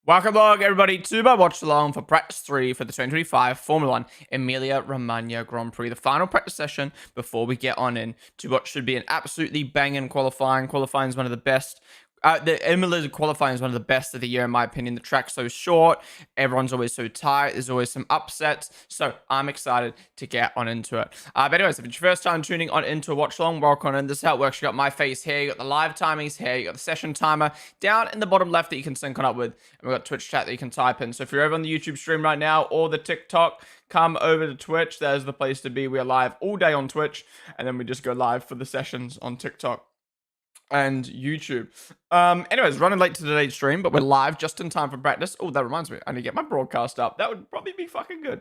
Welcome along, everybody, to my watch-along for practice 3 for the 2025 Formula 1 Emilia Romagna Grand Prix, the final practice session before we get on in to what should be an absolutely banging qualifying. Qualifying is one of the best. The Imola qualifying is one of the best of the year, in my opinion. The track's so short, everyone's always so tight, there's always some upsets, so I'm excited to get on into it. But anyways, if it's your first time tuning on into a watch-along, welcome on in. This is how it works. You got my face here, you got the live timings here, you got the session timer down in the bottom left that you can sync on up with, and we've got Twitch chat that you can type in. So if you're over on the YouTube stream right now or the TikTok, come over to Twitch. There's the place to be. We are live all day on Twitch, and then we just go live for the sessions on TikTok and YouTube. Anyways, running late to today's stream, but we're live just in time for practice. Oh, that reminds me, I need to get my broadcast up. That would probably be fucking good.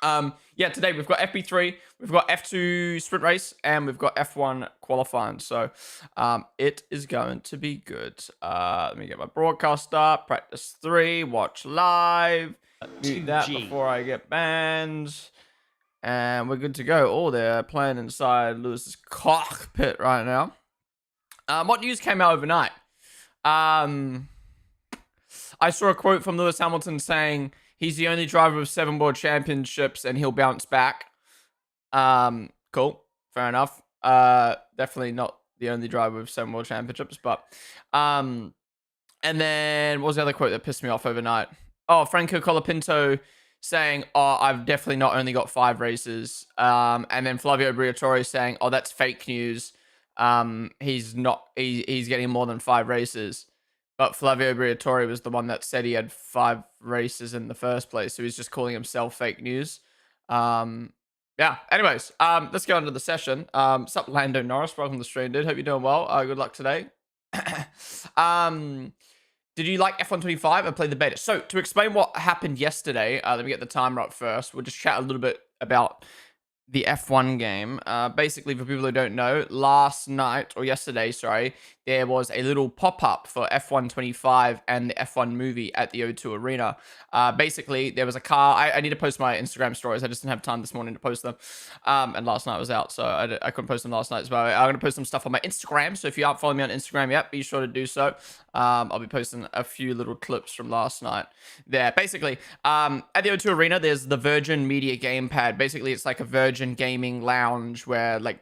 Yeah, today we've got FP3, we've got F2 sprint race, and we've got F1 qualifying. So, it is going to be good. Let me get my broadcast up. Practice 3, watch live. Mute that before I get banned. And we're good to go. Oh, they're playing inside Lewis's cockpit right now. What news came out overnight? I saw a quote from Lewis Hamilton saying he's the only driver with 7 world championships and he'll bounce back. Cool. Fair enough. Definitely not the only driver with 7 world championships, but and then what was the other quote that pissed me off overnight? Oh, Franco Colapinto saying, "Oh, I've definitely not only got 5 races." And then Flavio Briatore saying, "Oh, that's fake news. He's getting more than 5 races." But Flavio Briatore was the one that said he had 5 races in the first place, so he's just calling himself fake news. Yeah, anyways, let's go on to the session. Sup, Lando Norris, welcome to the stream, dude. Hope you're doing well. Good luck today. Did you like F125? I played the beta. So, to explain what happened yesterday, let me get the timer up first. We'll just chat a little bit about the F1 game. Basically, for people who don't know, last night, or yesterday, sorry, there was a little pop-up for F1 25 and the F1 movie at the O2 Arena. Basically, there was a car. I need to post my Instagram stories. I just didn't have time this morning to post them. And last night was out, so I couldn't post them last night as well. I'm going to post some stuff on my Instagram, so if you aren't following me on Instagram yet, be sure to do so. I'll be posting a few little clips from last night there. Basically, at the O2 Arena, there's the Virgin Media Gamepad. Basically, it's like a Virgin gaming lounge where, like,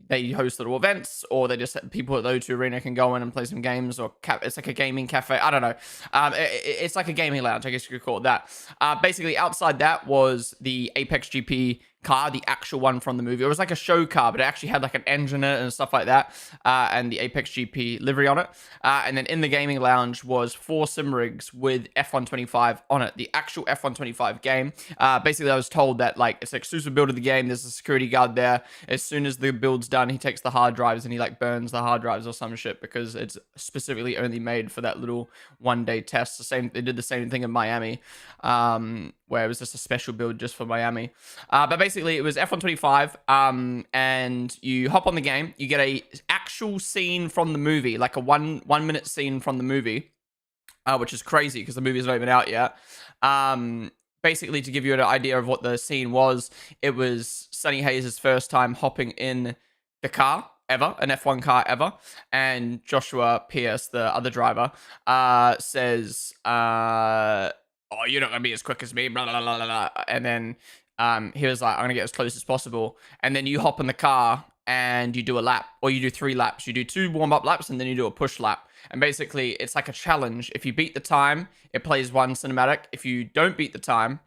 they host little events, or they just people at the O2 Arena can go in and play some games, or it's like a gaming cafe. I don't know. It's like a gaming lounge, I guess you could call it that. Basically, outside that was the Apex GP car, the actual one from the movie. It was like a show car, but it actually had like an engine in it and stuff like that, and the Apex GP livery on it. And then in the gaming lounge was 4 sim rigs with F125 on it, the actual F125 game. Basically, I was told that, like, it's an exclusive build of the game. There's a security guard there. As soon as the build's done, he takes the hard drives and he, like, burns the hard drives or some shit, because it's specifically only made for that little one-day test. They did the same thing in Miami, where it was just a special build just for Miami. But basically, it was F125, and you hop on the game, you get a actual scene from the movie, like a one minute scene from the movie, which is crazy because the movie's not even out yet. Basically, to give you an idea of what the scene was, it was Sonny Hayes' first time hopping in the car ever, an F1 car ever, and Joshua Pierce, the other driver, says, "Oh, you're not gonna be as quick as me," blah blah blah blah blah. And then he was like, "I'm gonna get as close as possible." And then you hop in the car and you do a lap, or you do 3 laps. You do 2 warm-up laps, and then you do a push lap. And basically, it's like a challenge. If you beat the time, it plays 1 cinematic. If you don't beat the time,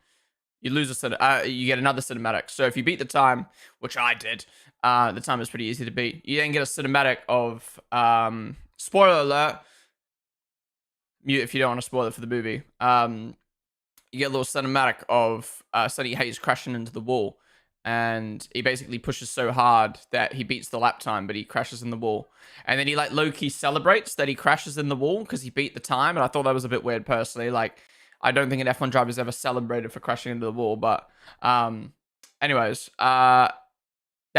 you lose you get another cinematic. So if you beat the time, which I did, the time is pretty easy to beat. You then get a cinematic of, spoiler alert, mute if you don't want to spoil it for the movie. You get a little cinematic of Sonny Hayes crashing into the wall, and he basically pushes so hard that he beats the lap time, but he crashes in the wall. And then he, like, low-key celebrates that he crashes in the wall because he beat the time, and I thought that was a bit weird personally. Like, I don't think an F1 driver's ever celebrated for crashing into the wall, but anyways, that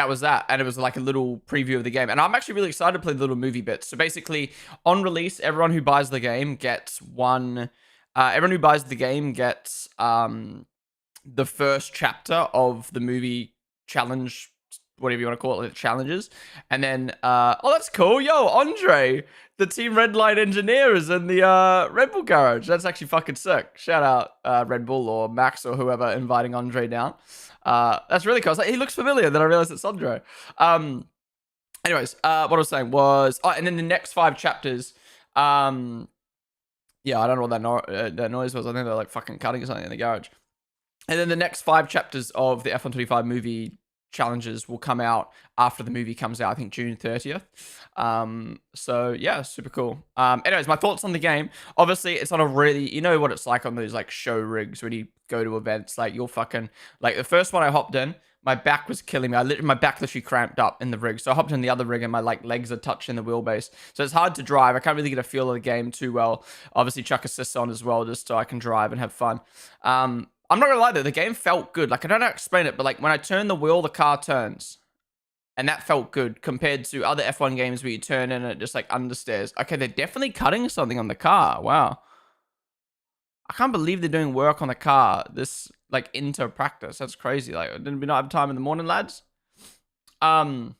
was that, and it was like a little preview of the game. And I'm actually really excited to play the little movie bits. So basically, on release, everyone who buys the game gets everyone who buys the game gets the first chapter of the movie challenge whatever you want to call it, challenges. And then, oh, that's cool. Yo, Andre, the Team Red Light engineer, is in the Red Bull garage. That's actually fucking sick. Shout out Red Bull or Max or whoever inviting Andre down. That's really cool. Like, he looks familiar. Then I realized it's Andre. Anyways, what I was saying was, oh, and then the next 5 chapters, yeah, I don't know what that noise was. I think they're like fucking cutting or something in the garage. And then the next 5 chapters of the F125 movie challenges will come out after the movie comes out, I think June 30th. So yeah, super cool. Anyways, my thoughts on the game. Obviously, it's on a really, you know what it's like on those like show rigs when you go to events. Like you'll fucking, like the first one I hopped in, my back was killing me. My back literally cramped up in the rig. So I hopped in the other rig and my like legs are touching the wheelbase. So it's hard to drive. I can't really get a feel of the game too well. Obviously, chuck assists on as well just so I can drive and have fun. I'm not gonna lie though, the game felt good. Like I don't know how to explain it, but like when I turn the wheel, the car turns. And that felt good compared to other F1 games where you turn in and it just like understeers. Okay, they're definitely cutting something on the car. Wow. I can't believe they're doing work on the car this like into practice. That's crazy. Like, didn't we not have time in the morning, lads? But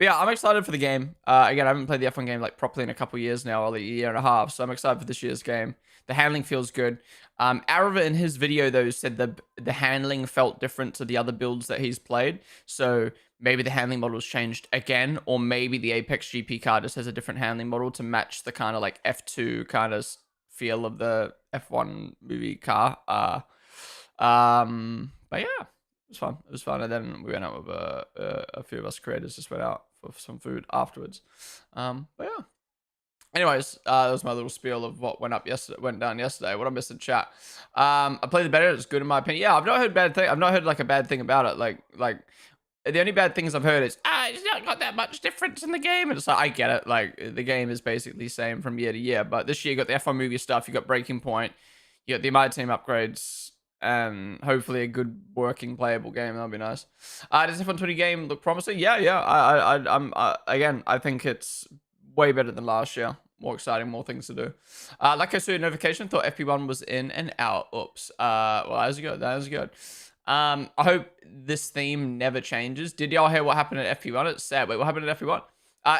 yeah, I'm excited for the game. Again, I haven't played the F1 game like properly in a couple years now, or like a year and a half. So I'm excited for this year's game. The handling feels good. Arava in his video though said the handling felt different to the other builds that he's played. So maybe the handling model has changed again, or maybe the Apex GP car just has a different handling model to match the kind of like F2 kind of feel of the F1 movie car. But yeah, it was fun. It was fun. And then we went out with a few of us creators, just went out for some food afterwards. But yeah. Anyways, that was my little spiel of what went down yesterday. What I missed in chat. I played the beta. It's good in my opinion. Yeah, I've not heard bad thing. I've not heard like a bad thing about it. Like the only bad things I've heard is it's not got that much difference in the game. And it's like I get it. Like the game is basically the same from year to year. But this year you got the F1 movie stuff. You got Breaking Point. You got the Emilia team upgrades. And hopefully a good working playable game. That'll be nice. Does F120 game look promising? Yeah. I'm again, I think it's way better than last year. More exciting, more things to do. Like I saw a notification, thought FP1 was in and out. Oops. Well, that was good. That was good. I hope this theme never changes. Did y'all hear what happened at FP1? It's sad. Wait, what happened at FP1?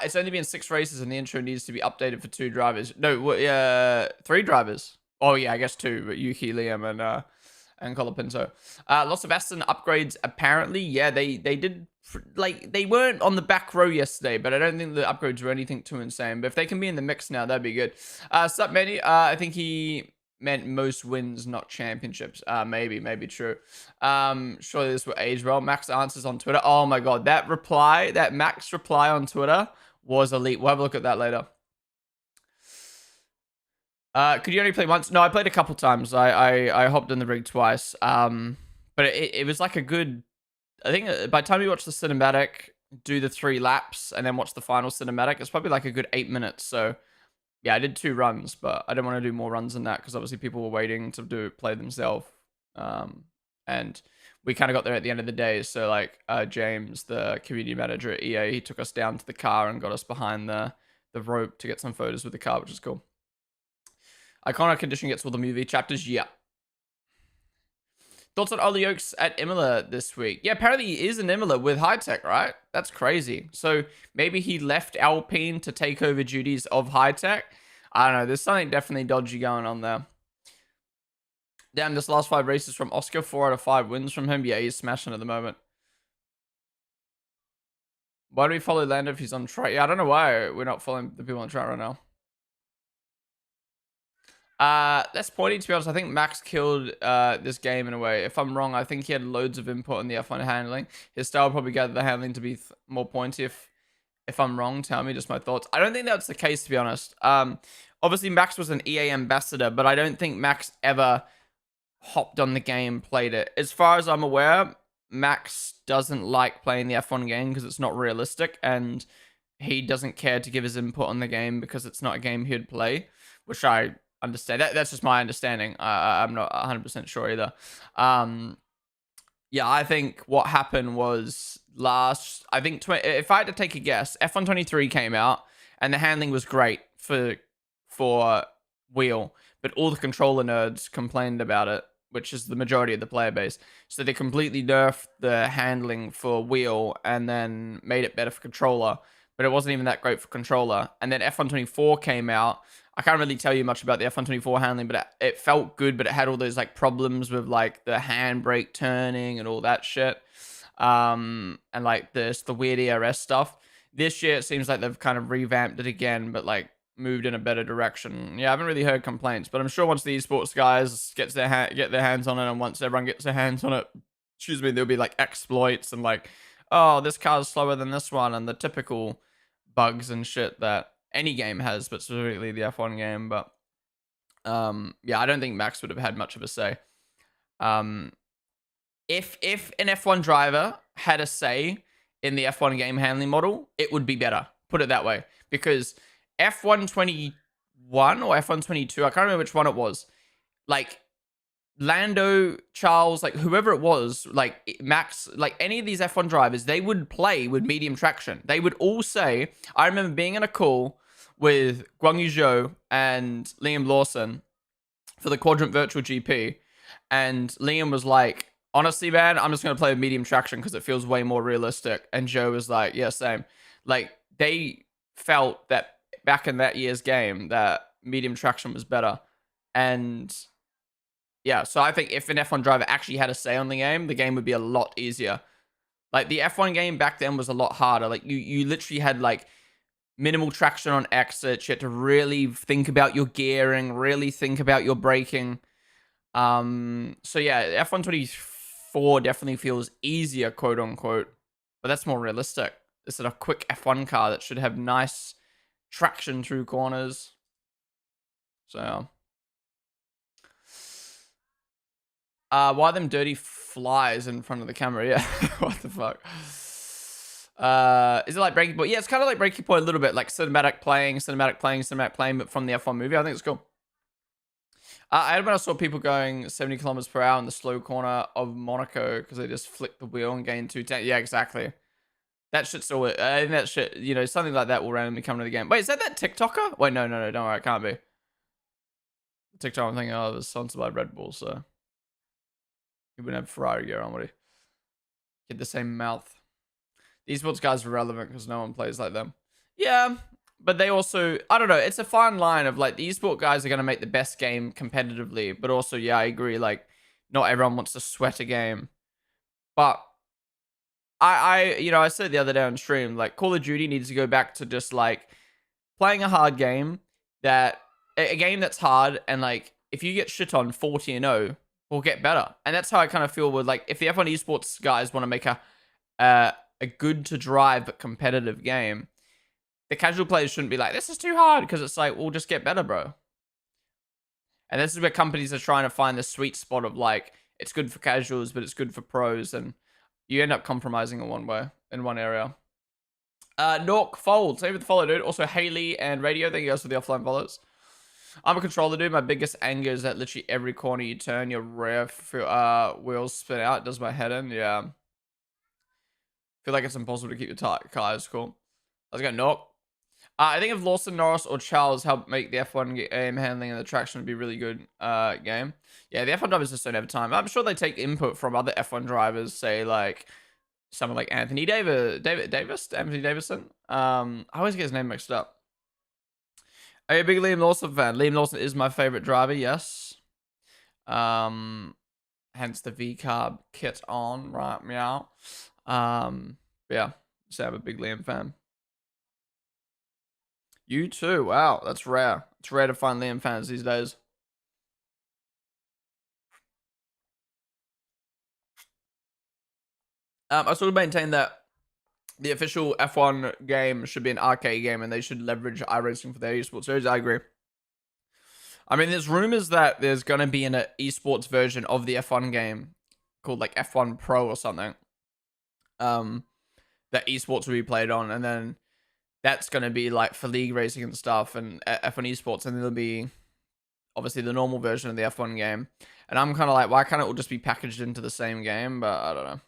It's only been 6 races and the intro needs to be updated for 2 drivers. No, 3 drivers. Oh yeah, I guess 2, but Yuki, Liam, and Colapinto. Lots of Aston upgrades, apparently. Yeah, they did, like, they weren't on the back row yesterday, but I don't think the upgrades were anything too insane. But if they can be in the mix now, that'd be good. Sup, Manny? I think he meant most wins, not championships. Maybe true. Surely this will age well. Max answers on Twitter. Oh my god, that Max reply on Twitter was elite. We'll have a look at that later. Could you only play once? No, I played a couple times. I hopped in the rig twice. But it was like a good, I think by the time you watch the cinematic, do the 3 laps, and then watch the final cinematic, it's probably like a good 8 minutes. So yeah, I did 2 runs, but I didn't want to do more runs than that because obviously people were waiting to play themselves. And we kind of got there at the end of the day. So like James, the community manager at EA, he took us down to the car and got us behind the rope to get some photos with the car, which is cool. Iconic condition gets all the movie chapters. Yeah. Thoughts on Ollie Oaks at Imola this week? Yeah, apparently he is in Imola with High Tech, right? That's crazy. So maybe he left Alpine to take over duties of High Tech. I don't know. There's something definitely dodgy going on there. Damn, this last 5 races from Oscar, 4 out of 5 wins from him. Yeah, he's smashing at the moment. Why do we follow Lando if he's on track? Yeah, I don't know why we're not following the people on track right now. That's pointy, to be honest. I think Max killed this game in a way. If I'm wrong, I think he had loads of input on the F1 handling. His style probably gathered the handling to be more pointy. If I'm wrong, tell me just my thoughts. I don't think that's the case, to be honest. Obviously, Max was an EA ambassador, but I don't think Max ever hopped on the game, played it. As far as I'm aware, Max doesn't like playing the F1 game because it's not realistic, and he doesn't care to give his input on the game because it's not a game he'd play, which I understand. That's just my understanding. I'm not 100% sure either. Yeah, I think what happened was I think if I had to take a guess, F123 came out and the handling was great for wheel, but all the controller nerds complained about it, which is the majority of the player base. So they completely nerfed the handling for wheel and then made it better for controller, but it wasn't even that great for controller. And then F124 came out. I can't really tell you much about the F124 handling, but it felt good, but it had all those like problems with like the handbrake turning and all that shit. And like the weird ERS stuff. This year, it seems like they've kind of revamped it again, but like moved in a better direction. Yeah, I haven't really heard complaints, but I'm sure once the esports guys get their hands on it, and once everyone gets their hands on it, excuse me, there'll be like exploits and like, oh, this car's slower than this one, and the typical bugs and shit that any game has, but specifically the F1 game. But yeah, I don't think Max would have had much of a say. If an F1 driver had a say in the F1 game handling model, it would be better. Put it that way. Because F121 or F122, I can't remember which one it was. Like, Lando, Charles, like, whoever it was, like, Max, like, any of these F1 drivers, they would play with medium traction. They would all say, I remember being in a call with Guang Yu Zhou and Liam Lawson for the Quadrant Virtual GP. And Liam was like, honestly, man, I'm just going to play with medium traction because it feels way more realistic. And Joe was like, yeah, same. Like, they felt that back in that year's game that medium traction was better. And yeah, so I think if an F1 driver actually had a say on the game would be a lot easier. Like, the F1 game back then was a lot harder. Like, you literally had, like, minimal traction on exits. You had to really think about your gearing, really think about your braking. So yeah, F124 definitely feels easier, quote unquote, but that's more realistic. This is a quick F1 car that should have nice traction through corners. So, why them dirty flies in front of the camera? Yeah, what the fuck? Is it like Breaking Point? Yeah, it's kind of like Breaking Point a little bit, like cinematic playing, but from the F1 movie. I think it's cool. I had when I saw people going 70 kilometers per hour in the slow corner of Monaco because they just flicked the wheel and gained 210. Yeah, exactly. That shit's still. I think that shit, something like that will randomly come to the game. Wait, is that TikToker? Wait, no, don't worry, it can't be. TikTok, I'm thinking, oh, it was sponsored by Red Bull, so he wouldn't have Ferrari gear on, would he? Get the same mouth. The esports guys are relevant because no one plays like them. Yeah, but they also, I don't know, it's a fine line of like the esport guys are going to make the best game competitively, but also, yeah, I agree, like not everyone wants to sweat a game. But I said the other day on stream, like Call of Duty needs to go back to just like playing a hard game a game that's hard, and like if you get shit on 40-0, will get better. And that's how I kind of feel with like if the F1 esports guys want to make a good to drive but competitive game, the casual players shouldn't be like, this is too hard, because it's like, we'll just get better, bro. And this is where companies are trying to find the sweet spot of like, it's good for casuals, but it's good for pros, and you end up compromising in one area. Nork Fold, save with the follow, dude. Also, Haley and Radio, thank you guys for the offline follows. I'm a controller, dude. My biggest anger is that literally every corner you turn, your rear wheels spin out. It does my head in, yeah. Feel like it's impossible to keep your cars cool. Let's go, Nork. I think if Lawson, Norris, or Charles help make the F1 game handling and the traction would be a really good game. Yeah, the F1 drivers just don't have time. I'm sure they take input from other F1 drivers, say like someone like Anthony Davison. I always get his name mixed up. Are you a big Liam Lawson fan? Liam Lawson is my favorite driver, yes. Hence the V-carb kit on, right, meow. Yeah, so I'm a big Liam fan. You too. Wow, that's rare. It's rare to find Liam fans these days. I sort of maintain that the official F1 game should be an arcade game, and they should leverage iRacing for their esports series. I agree. I mean, there's rumors that there's going to be an esports version of the F1 game called like F1 Pro or something. That esports will be played on, and then that's going to be like for league racing and stuff and F1 esports, and then there'll be obviously the normal version of the F1 game. And I'm kind of like, why can't it all just be packaged into the same game? But I don't know.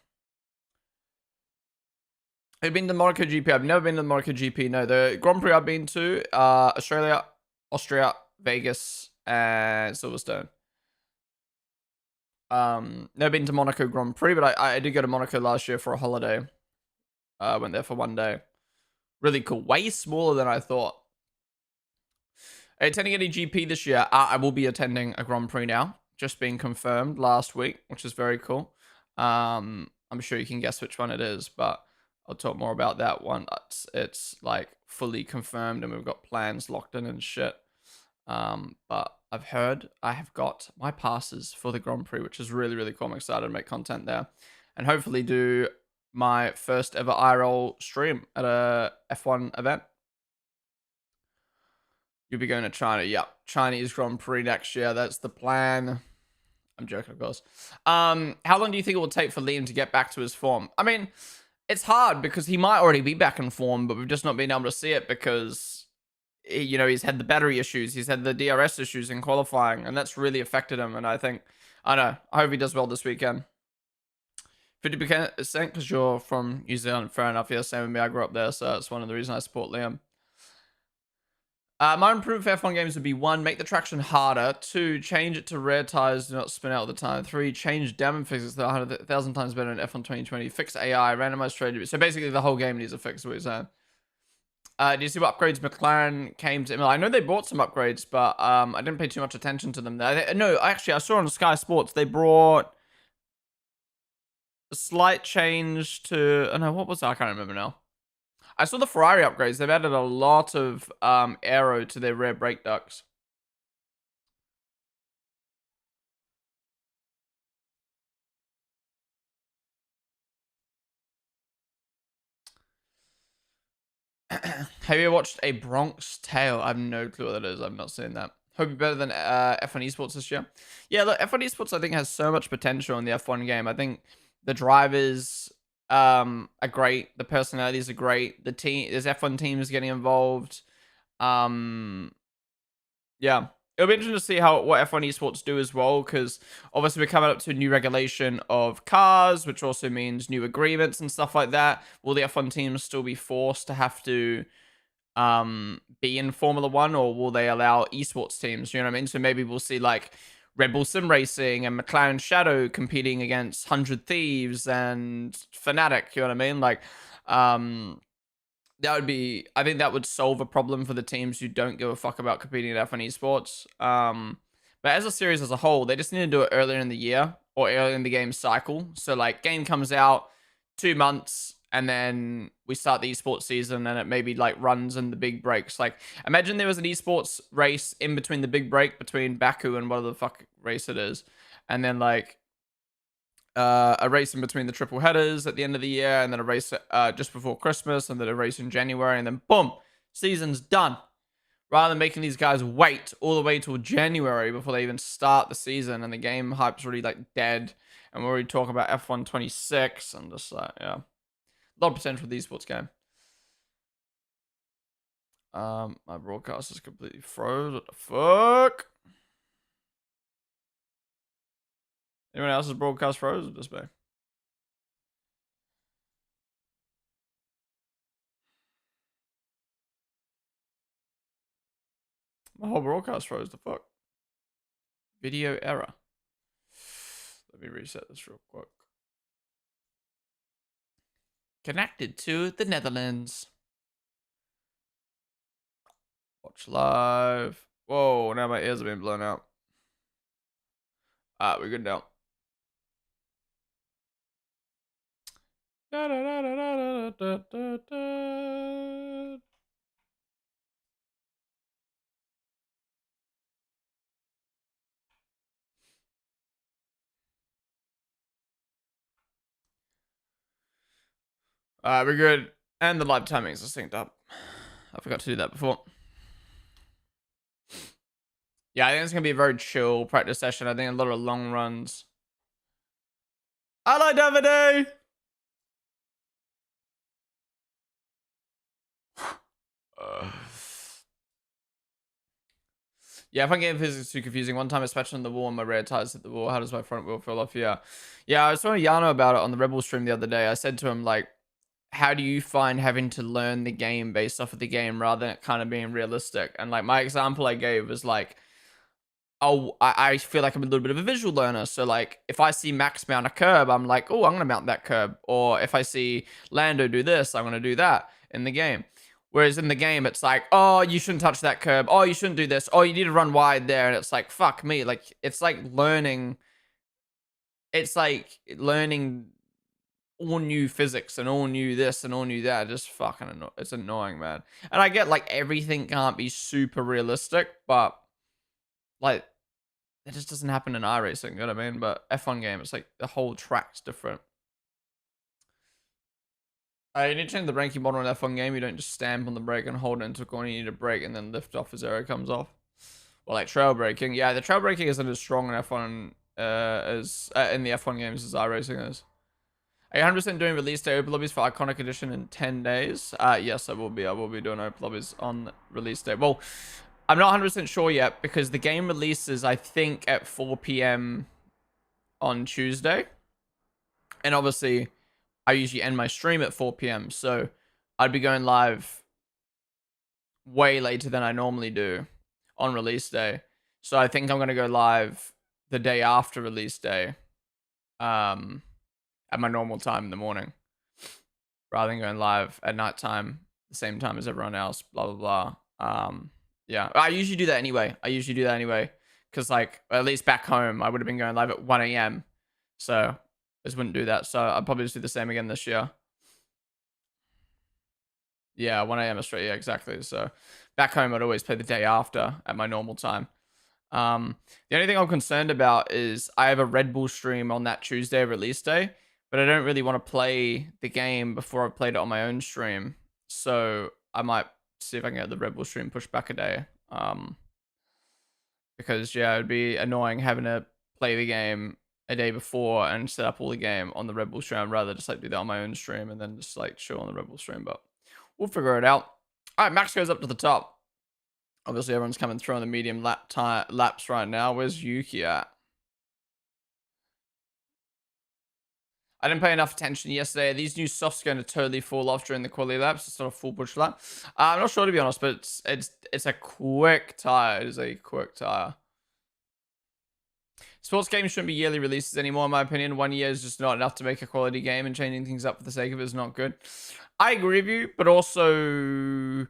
I've been to the Monaco GP. I've never been to the Monaco GP. No, the Grand Prix I've been to, Australia, Austria, Vegas, and Silverstone. Never been to Monaco Grand Prix, but I did go to Monaco last year for a holiday. Went there for one day. Really cool. Way smaller than I thought. Attending any GP this year? I will be attending a Grand Prix now. Just being confirmed last week, which is very cool. I'm sure you can guess which one it is, but I'll talk more about that one. It's like fully confirmed and we've got plans locked in and shit. But I've heard I have got my passes for the Grand Prix, which is really, really cool. I'm excited to make content there and hopefully do my first ever IRL stream at a F1 event. You'll be going to China. Yep. Chinese Grand Prix next year. That's the plan. I'm joking, of course. How long do you think it will take for Liam to get back to his form? I mean, it's hard because he might already be back in form, but we've just not been able to see it because, you know, he's had the battery issues. He's had the DRS issues in qualifying, and that's really affected him. And I think, I don't know, I hope he does well this weekend. 50% because you're from New Zealand. Fair enough. Yeah, same with me. I grew up there, so it's one of the reasons I support Liam. My improvement for F1 games would be 1, make the traction harder. 2, change it to rear tires, do not spin out all the time. 3, change damage physics that are 100,000 times better in F1 2020. Fix AI, randomized trade. So basically, the whole game needs a fix, is what you're saying. Do you see what upgrades McLaren came to Imola? I know they bought some upgrades, but I didn't pay too much attention to them. No, actually, I saw on Sky Sports they brought a slight change to. Oh no, what was that? I can't remember now. I saw the Ferrari upgrades. They've added a lot of aero to their rear brake ducts. Have you ever watched A Bronx Tale? I have no clue what that is. I've not seen that. Hope you're better than F1 Esports this year. Yeah, look, F1 Esports I think has so much potential in the F1 game. I think the drivers are great. The personalities are great. The team, there's F1 teams getting involved. Yeah. It'll be interesting to see what F1 esports do as well, because obviously we're coming up to a new regulation of cars, which also means new agreements and stuff like that. Will the F1 teams still be forced to have to be in Formula One, or will they allow esports teams? You know what I mean? So maybe we'll see like Red Bull Sim Racing and McLaren Shadow competing against 100 Thieves and Fnatic. You know what I mean? Like, that would be, I think that would solve a problem for the teams who don't give a fuck about competing at F1 esports. But as a series as a whole, they just need to do it earlier in the year or earlier in the game cycle. So like game comes out 2 months and then we start the esports season and it maybe like runs in the big breaks. Like imagine there was an esports race in between the big break between Baku and whatever the fuck race it is. And then like a race in between the triple headers at the end of the year, and then a race just before Christmas, and then a race in January, and then boom, season's done. Rather than making these guys wait all the way till January before they even start the season, and the game hype's really like dead, and we're already talking about F1 26, and just yeah, a lot of potential for the esports game. My broadcast is completely froze. What the fuck? Anyone else's broadcast froze or just me? My whole broadcast froze. The fuck? Video error. Let me reset this real quick. Connected to the Netherlands. Watch live. Whoa, now my ears have been blown out. We're good now. Da, da, da, da, da, da, da. We're good. And the live timings are synced up. I forgot to do that before. Yeah, I think it's going to be a very chill practice session. I think a lot of long runs. Hello, Davide! Yeah, if I'm getting physics too confusing, one time I smashed on the wall and my rear tires hit the wall. How does my front wheel fall off? Yeah. Yeah, I was talking to Yano about it on the Rebel stream the other day. I said to him, like, how do you find having to learn the game based off of the game rather than it kind of being realistic? And like my example I gave was like, I feel like I'm a little bit of a visual learner. So like if I see Max mount a curb, I'm like, oh, I'm gonna mount that curb. Or if I see Lando do this, I'm gonna do that in the game. Whereas in the game, it's like, oh, you shouldn't touch that curb. Oh, you shouldn't do this. Oh, you need to run wide there. And it's like, fuck me. Like it's like learning. It's like learning all new physics and all new this and all new that. Just fucking it's annoying, man. And I get like everything can't be super realistic, but like it just doesn't happen in iRacing, you know what I mean? But F1 game, it's like the whole track's different. You need to change the braking model in F1 game. You don't just stamp on the brake and hold it into a corner. You need to brake and then lift off as aero comes off. Well, like trail braking. Yeah, the trail braking isn't as strong in F1 as in the F1 games as iRacing is. Are you 100% doing release day open lobbies for Iconic Edition in 10 days? Yes, I will be. I will be doing open lobbies on release day. Well, I'm not 100% sure yet because the game releases, I think, at 4 p.m. on Tuesday. And obviously, I usually end my stream at 4 p.m. So I'd be going live way later than I normally do on release day. So I think I'm going to go live the day after release day at my normal time in the morning rather than going live at nighttime the same time as everyone else, blah, blah, blah. Yeah, I usually do that anyway. Because, like, at least back home, I would have been going live at 1 a.m. So I just wouldn't do that. So I'll probably just do the same again this year. Yeah, 1 a.m. Australia. Yeah, exactly. So back home, I'd always play the day after at my normal time. The only thing I'm concerned about is I have a Red Bull stream on that Tuesday release day, but I don't really want to play the game before I've played it on my own stream. So I might see if I can get the Red Bull stream pushed back a day. Because yeah, it'd be annoying having to play the game a day before and set up all the game on the Red Bull stream. I'd rather just like do that on my own stream and then just like show on the Red Bull stream, but we'll figure it out. All right, Max goes up to the top. Obviously, everyone's coming through on the medium laps right now. Where's Yuki at? I didn't pay enough attention yesterday. Are these new softs going to totally fall off during the quality laps? It's not a full push lap. I'm not sure, to be honest, but it's a quick tire. It is a quick tire. Sports games shouldn't be yearly releases anymore, in my opinion. 1 year is just not enough to make a quality game, and changing things up for the sake of it is not good. I agree with you, but also...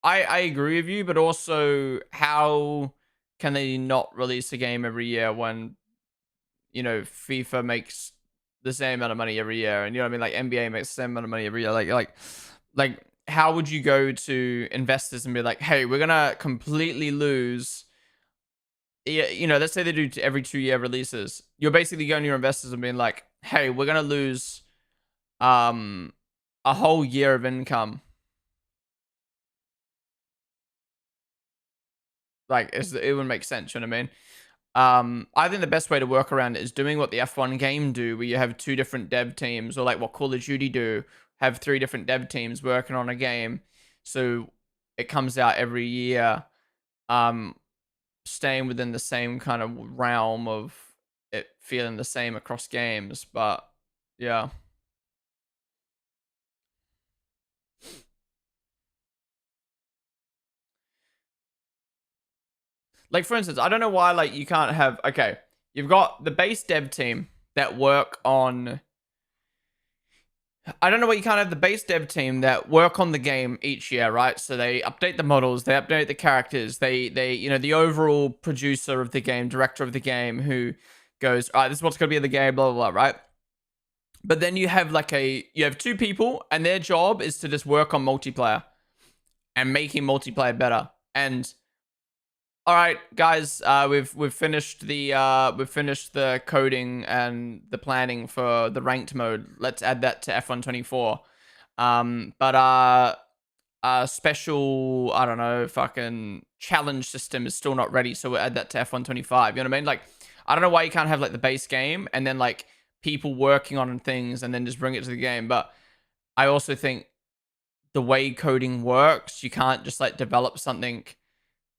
I agree with you, but also how can they not release a game every year when, you know, FIFA makes the same amount of money every year, and you know what I mean, like NBA makes the same amount of money every year. Like how would you go to investors and be like, hey, we're gonna completely lose? You know, let's say they do every 2-year releases. You're basically going to your investors and being like, hey, we're gonna lose a whole year of income. Like, it wouldn't make sense, you know what I mean? I think the best way to work around it is doing what the F1 game do, where you have 2 different dev teams, or like what Call of Duty do, have 3 different dev teams working on a game. So it comes out every year, staying within the same kind of realm of it feeling the same across games. But yeah. Like, for instance, I don't know why, like, you can't have... Okay, you've got the base dev team that work on... I don't know why you can't have the base dev team that work on the game each year, right? So they update the models, they update the characters, they you know, the overall producer of the game, director of the game, who goes, all right, this is what's going to be in the game, blah, blah, blah, right? But then you have, like, you have 2 people, and their job is to just work on multiplayer and making multiplayer better. And... all right, guys, we've finished the coding and the planning for the ranked mode. Let's add that to F1 24. But special, I don't know, fucking challenge system is still not ready, so we'll add that to F1 25. You know what I mean? Like, I don't know why you can't have like the base game and then like people working on things and then just bring it to the game. But I also think the way coding works, you can't just like develop something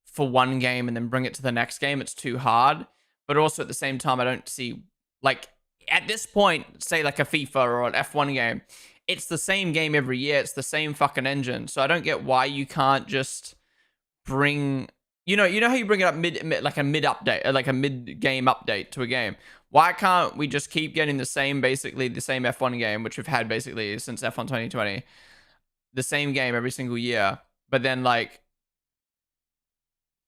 for one game and then bring it to the next game. It's too hard. But also at the same time, I don't see, like, at this point, say like a FIFA or an F1 game, it's the same game every year. It's the same fucking engine. So I don't get why you can't just bring you know how you bring it up like a mid update, like a mid game update to a game. Why can't we just keep getting basically the same F1 game, which we've had basically since F1 2020, the same game every single year, but then like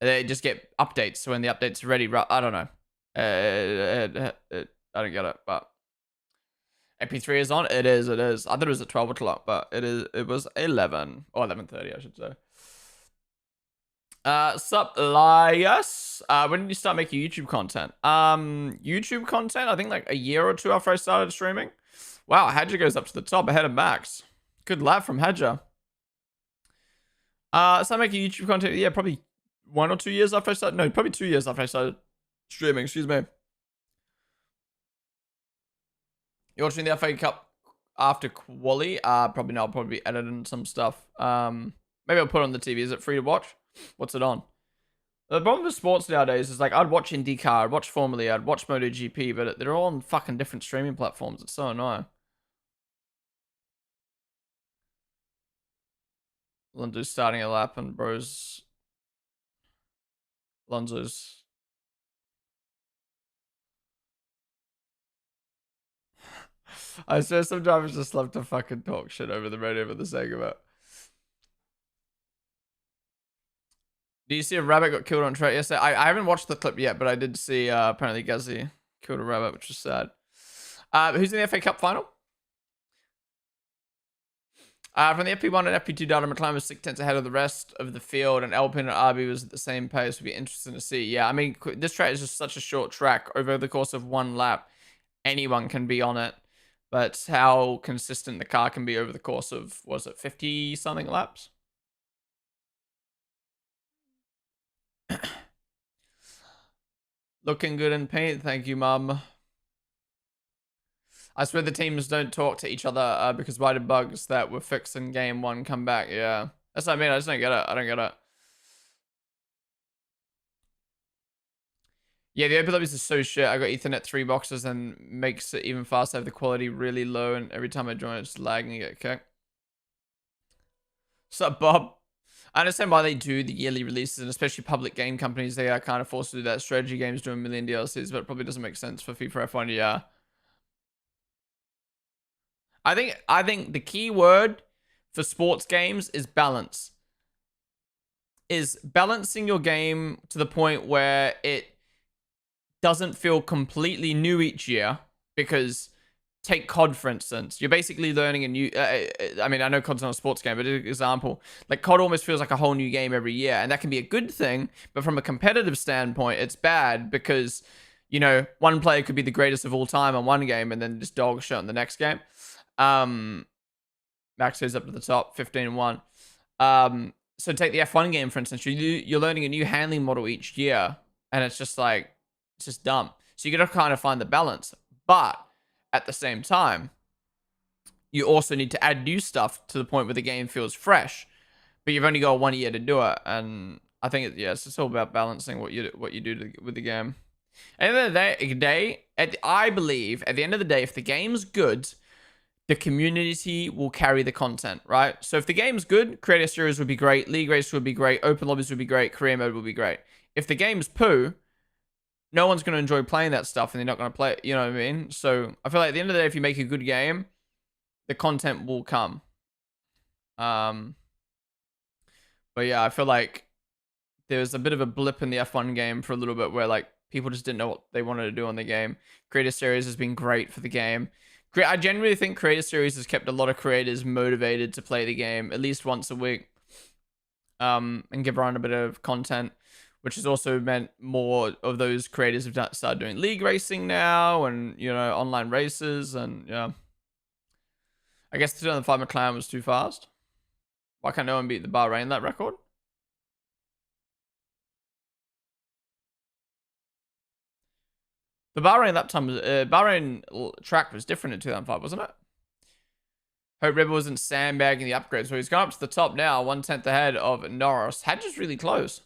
they just get updates. So when the update's ready, I don't know. I don't get it, but AP3 is on. It is. It is. I thought it was at 12 o'clock, but it is. It was 11 or 11:30, I should say. Sup, Lias? When did you start making YouTube content? YouTube content, I think like a year or two after I started streaming. Wow, Hedger goes up to the top ahead of Max. Good lap from Hedger. Started making YouTube content, yeah, probably 1 or 2 years after I started. No, probably 2 years after I started streaming, excuse me. You're watching the FA Cup after quali? Probably not. I'll probably be editing some stuff. Maybe I'll put it on the TV. Is it free to watch? What's it on? The problem with sports nowadays is like I'd watch IndyCar, I'd watch Formula E, I'd watch MotoGP, but they're all on fucking different streaming platforms. It's so annoying. Lonzo's starting a lap and Lonzo's. I swear some drivers just love to fucking talk shit over the radio for the sake of it. Do you see a rabbit got killed on track yesterday? I haven't watched the clip yet, but I did see apparently Gazzy killed a rabbit, which was sad. Who's in the FA Cup final? From the FP1 and FP2 data, McLaren was 6 tenths ahead of the rest of the field, and Alpine and RB was at the same pace. Would be interesting to see. Yeah, I mean, this track is just such a short track. Over the course of one lap, anyone can be on it. But how consistent the car can be over the course of, was it 50-something laps? Looking good in paint. Thank you, Mum. I swear the teams don't talk to each other because why did bugs that were fixed in game 1 come back? Yeah. That's what I mean. I just don't get it. I don't get it. Yeah, the open lobbies is so shit. I got Ethernet 3 boxes and makes it even faster. I have the quality really low, and every time I join, it's lagging and get kicked. Sup, Bob? I understand why they do the yearly releases, and especially public game companies, they are kind of forced to do that. Strategy games do a million DLCs, but it probably doesn't make sense for FIFA F1. Yeah. I think the key word for sports games is balance. Is balancing your game to the point where it doesn't feel completely new each year. Because take COD for instance, you're basically learning a new. I mean, I know COD's not a sports game, but an example, like COD almost feels like a whole new game every year, and that can be a good thing. But from a competitive standpoint, it's bad because you know one player could be the greatest of all time on one game, and then just dog shit in the next game. Max goes up to the top, 15-1. So take the F1 game, for instance. You're learning a new handling model each year, and it's just like, it's just dumb. So you got to kind of find the balance. But at the same time, you also need to add new stuff to the point where the game feels fresh. But you've only got 1 year to do it, and I think it's just all about balancing what you do with the game. At the end of the day, I believe at the end of the day, if the game's good, the community will carry the content, right? So if the game's good, Creator Series would be great, League Race would be great, Open Lobbies would be great, Career Mode would be great. If the game's poo, no one's going to enjoy playing that stuff and they're not going to play it, you know what I mean? So I feel like at the end of the day, if you make a good game, the content will come. But yeah, I feel like there was a bit of a blip in the F1 game for a little bit where like people just didn't know what they wanted to do on the game. Creator Series has been great for the game. I genuinely think Creator Series has kept a lot of creators motivated to play the game at least once a week, and give around a bit of content, which has also meant more of those creators have started doing league racing now, and you know online races, and yeah. I guess the 2005 McLaren was too fast. Why can't no one beat the Bahrain lap record? The Bahrain lap time was Bahrain track was different in 2005, wasn't it? Hope Rebel wasn't sandbagging the upgrades. So he's gone up to the top now, 1/10 ahead of Norris. Hadger's really close.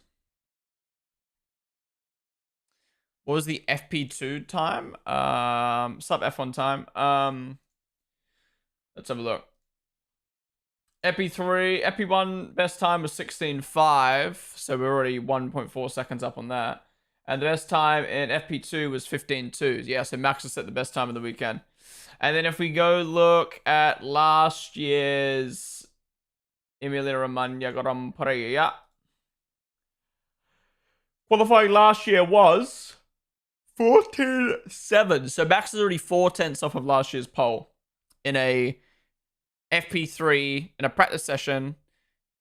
What was the FP2 time? Sub F1 time. Let's have a look. Epi1 best time was 16.5, so we're already 1.4 seconds up on that. And the best time in FP2 was 15.2. Yeah, so Max has set the best time of the weekend. And then if we go look at last year's Emilia Romagna Grand Prix, yeah. Qualifying last year was 14.7. So Max is already 4 tenths off of last year's pole in a FP3, in a practice session,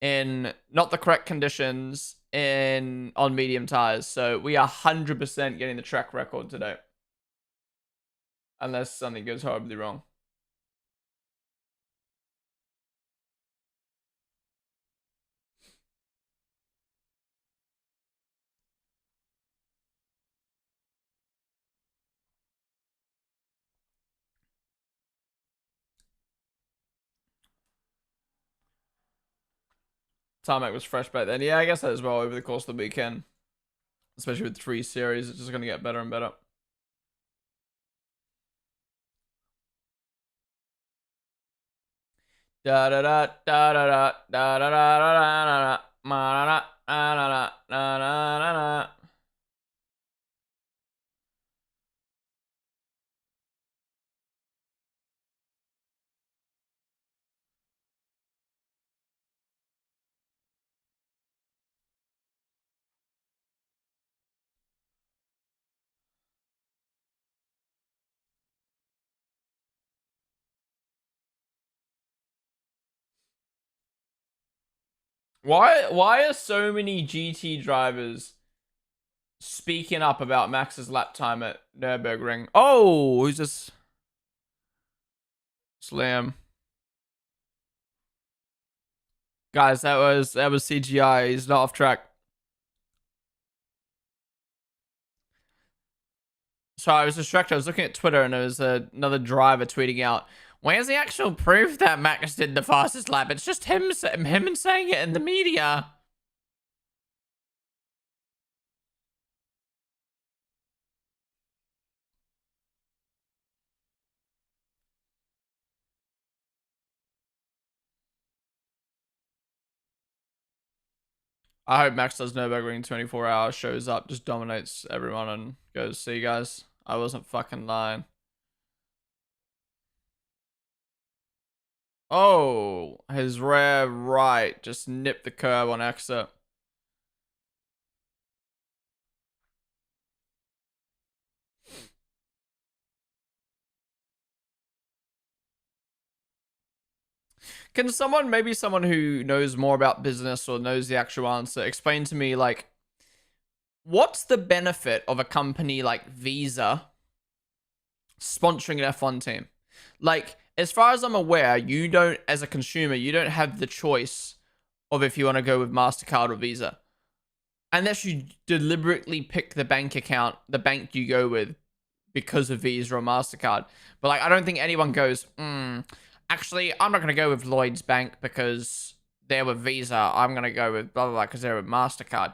in not the correct conditions, on medium tires. So we are 100% getting the track record today. Unless something goes horribly wrong. Tarmac was fresh back then. Yeah, I guess that as well over the course of the weekend. Especially with 3 series, it's just going to get better and better. Da da da da da da da da da da da da da da. Why are so many GT drivers speaking up about Max's lap time at Nürburgring? Oh, who's this? Slam. Guys, that was CGI. He's not off track. So I was distracted. I was looking at Twitter and there was another driver tweeting out, "Where's the actual proof that Max did the fastest lap? It's just him saying it in the media." I hope Max does Nürburgring 24 hours, shows up, just dominates everyone and goes, "See you guys, I wasn't fucking lying." Oh, his rear right just nipped the curb on exit. Can someone, maybe someone who knows more about business or knows the actual answer, explain to me, like, what's the benefit of a company like Visa sponsoring an F1 team? Like, as far as I'm aware, you don't, as a consumer, you don't have the choice of if you want to go with MasterCard or Visa. Unless you deliberately pick the bank account, the bank you go with because of Visa or MasterCard. But, like, I don't think anyone goes, actually, I'm not going to go with Lloyd's Bank because they're with Visa. I'm going to go with blah, blah, blah because they're with MasterCard.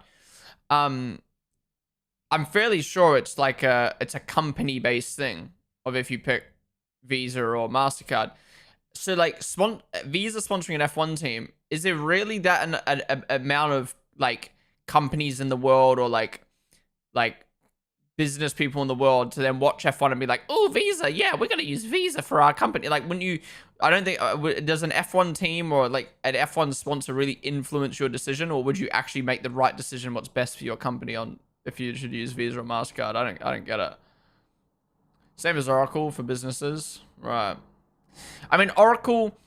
I'm fairly sure it's like it's a company-based thing of if you pick Visa or MasterCard. So, like, Visa sponsoring an F1 team, is there really that an amount of, like, companies in the world or, like, business people in the world to then watch F1 and be like, "Oh, Visa, yeah, we're going to use Visa for our company." Like, when you, I don't think, does an F1 team or, like, an F1 sponsor really influence your decision, or would you actually make the right decision what's best for your company on if you should use Visa or MasterCard? I don't get it. Same as Oracle for businesses. Right. I mean, Oracle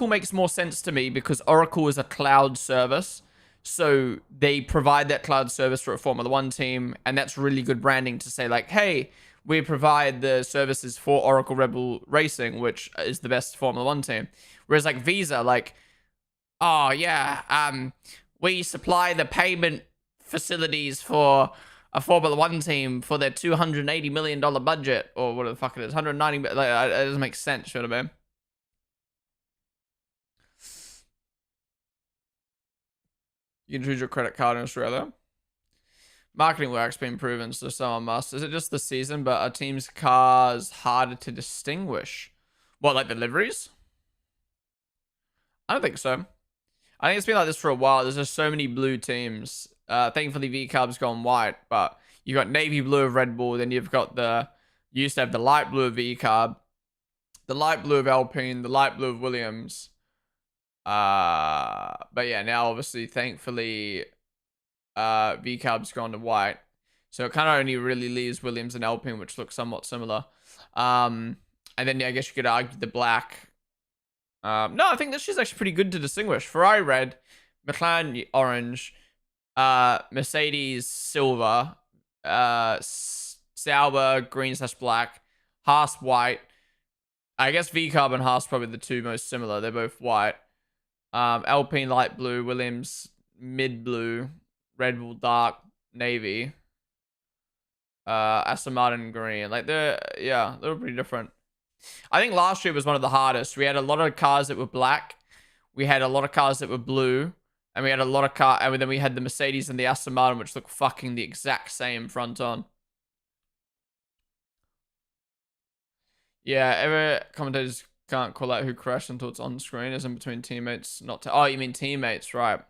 makes more sense to me because Oracle is a cloud service. So they provide that cloud service for a Formula One team, and that's really good branding to say, like, hey, we provide the services for Oracle Rebel Racing, which is the best Formula One team. Whereas, like, Visa, like, oh yeah, we supply the payment facilities for a Formula One team for their $280 million budget, or whatever the fuck it is, 190. Like, it doesn't make sense, you know what I mean? You can choose your credit card in Australia. Marketing work's been proven, so someone must. Is it just the season, but are teams' cars harder to distinguish? What, like the liveries? I don't think so. I think it's been like this for a while. There's just so many blue teams. Thankfully, V-Carb's gone white, but you've got navy blue of Red Bull. Then you've got you used to have the light blue of V-Carb, the light blue of Alpine, the light blue of Williams. But yeah, now obviously, thankfully, V-Carb's gone to white. So it kind of only really leaves Williams and Alpine, which look somewhat similar. And then yeah, I guess you could argue the black. No, I think this is actually pretty good to distinguish. Ferrari red, McLaren orange, Mercedes silver, Sauber green/black, Haas white. I guess V-Carb and Haas probably the two most similar. They're both white. Alpine light blue, Williams mid blue, Red Bull dark navy, Aston Martin green. Like they're pretty different. I think last year was one of the hardest. We had a lot of cars that were black. We had a lot of cars that were blue. And we had a lot of and then we had the Mercedes and the Aston Martin, which look fucking the exact same front on. Yeah, ever commentators can't call out who crashed until it's on screen, as in between teammates. Oh, you mean teammates, right?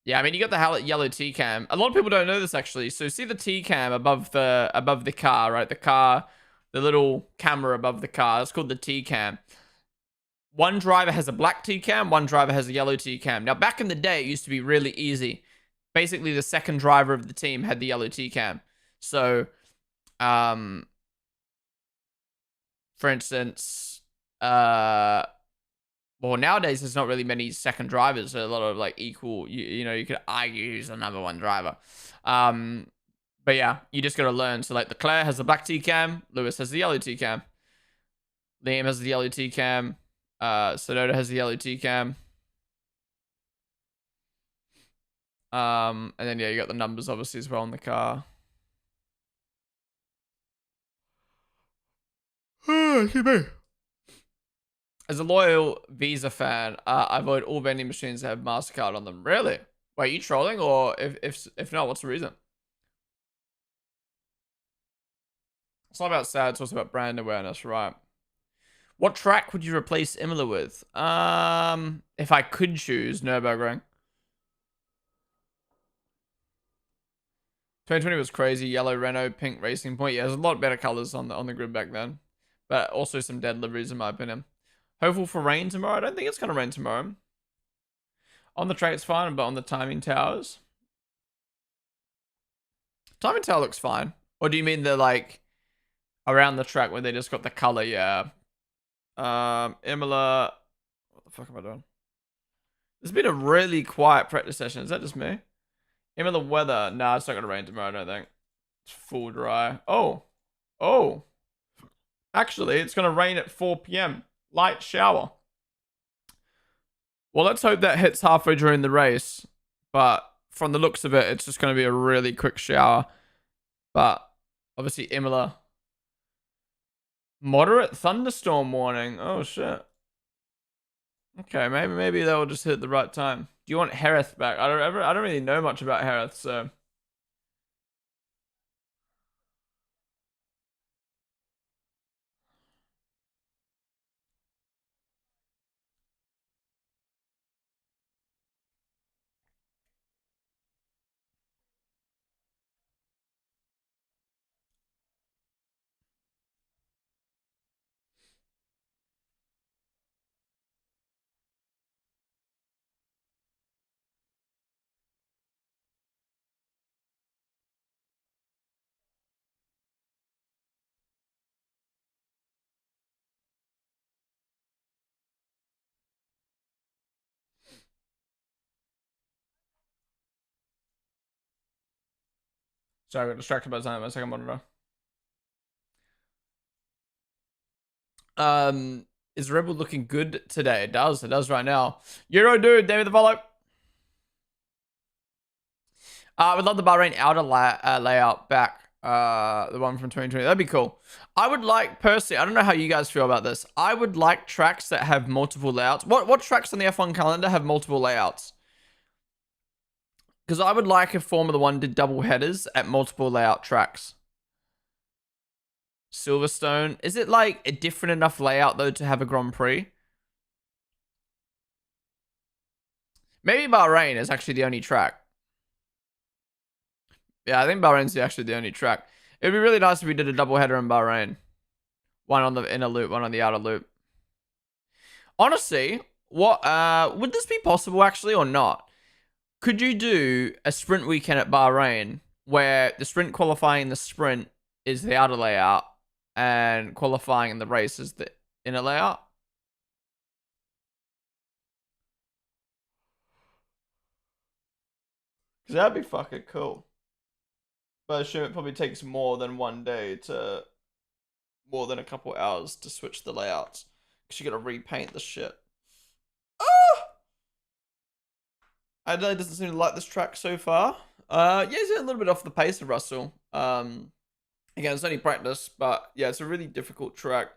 Yeah, I mean, you got the yellow T-cam. A lot of people don't know this, actually. So see the T-cam above the car, right? The little camera above the car. It's called the T-cam. One driver has a black T-cam, one driver has a yellow T-cam. Now, back in the day, it used to be really easy. Basically, the second driver of the team had the yellow T-cam. So, for instance, well, nowadays, there's not really many second drivers. There's a lot of, like, equal, you know, you could argue who's the number one driver. But yeah, you just got to learn. So, like, Leclerc has the black T-cam, Lewis has the yellow T-cam, Liam has the yellow T-cam, Sonoda has the yellow T-cam. And then, yeah, you got the numbers, obviously, as well in the car. As a loyal Visa fan, I avoid all vending machines that have MasterCard on them. Really? Wait, you trolling? Or if not, what's the reason? It's not about sad, it's also about brand awareness, right? What track would you replace Imola with? If I could choose, Nürburgring. 2020 was crazy. Yellow Renault, pink Racing Point. Yeah, there's a lot better colors on the grid back then, but also some dead liveries in my opinion. Hopeful for rain tomorrow. I don't think it's gonna rain tomorrow. On the track, it's fine, but on the timing towers, timing tower looks fine. Or do you mean the like around the track where they just got the color? Yeah. Imola. What the fuck am I doing? There's been a really quiet practice session. Is that just me? Imola weather. Nah, it's not gonna rain tomorrow, I don't think. It's full dry. Oh. Actually, it's gonna rain at 4 p.m. Light shower. Well, let's hope that hits halfway during the race. But from the looks of it, it's just gonna be a really quick shower. But obviously, Imola. Moderate thunderstorm warning. Oh shit. Okay, maybe they'll just hit the right time. Do you want Hereth back? I don't really know much about Hereth, so. Sorry, I got distracted by something. My second monitor. Is Rebel looking good today? It does right now. Euro dude, David the follow. I would love the Bahrain outer layout back. The one from 2020. That'd be cool. I would like, personally, I don't know how you guys feel about this. I would like tracks that have multiple layouts. What tracks on the F1 calendar have multiple layouts? Because I would like if Formula 1 did double headers at multiple layout tracks. Silverstone. Is it like a different enough layout though to have a Grand Prix? Maybe Bahrain is actually the only track. Yeah, I think Bahrain's actually the only track. It'd be really nice if we did a double header in Bahrain. One on the inner loop, one on the outer loop. Honestly, what would this be possible actually or not? Could you do a sprint weekend at Bahrain where the sprint qualifying the sprint is the outer layout and qualifying in the race is the inner layout? Because that'd be fucking cool. But I assume it probably takes more than one day to more than a couple hours to switch the layouts. Because you gotta repaint the shit. Ah! Adelaide doesn't seem to like this track so far. Yeah, he's a little bit off the pace of Russell. Again, it's only practice, but yeah, it's a really difficult track.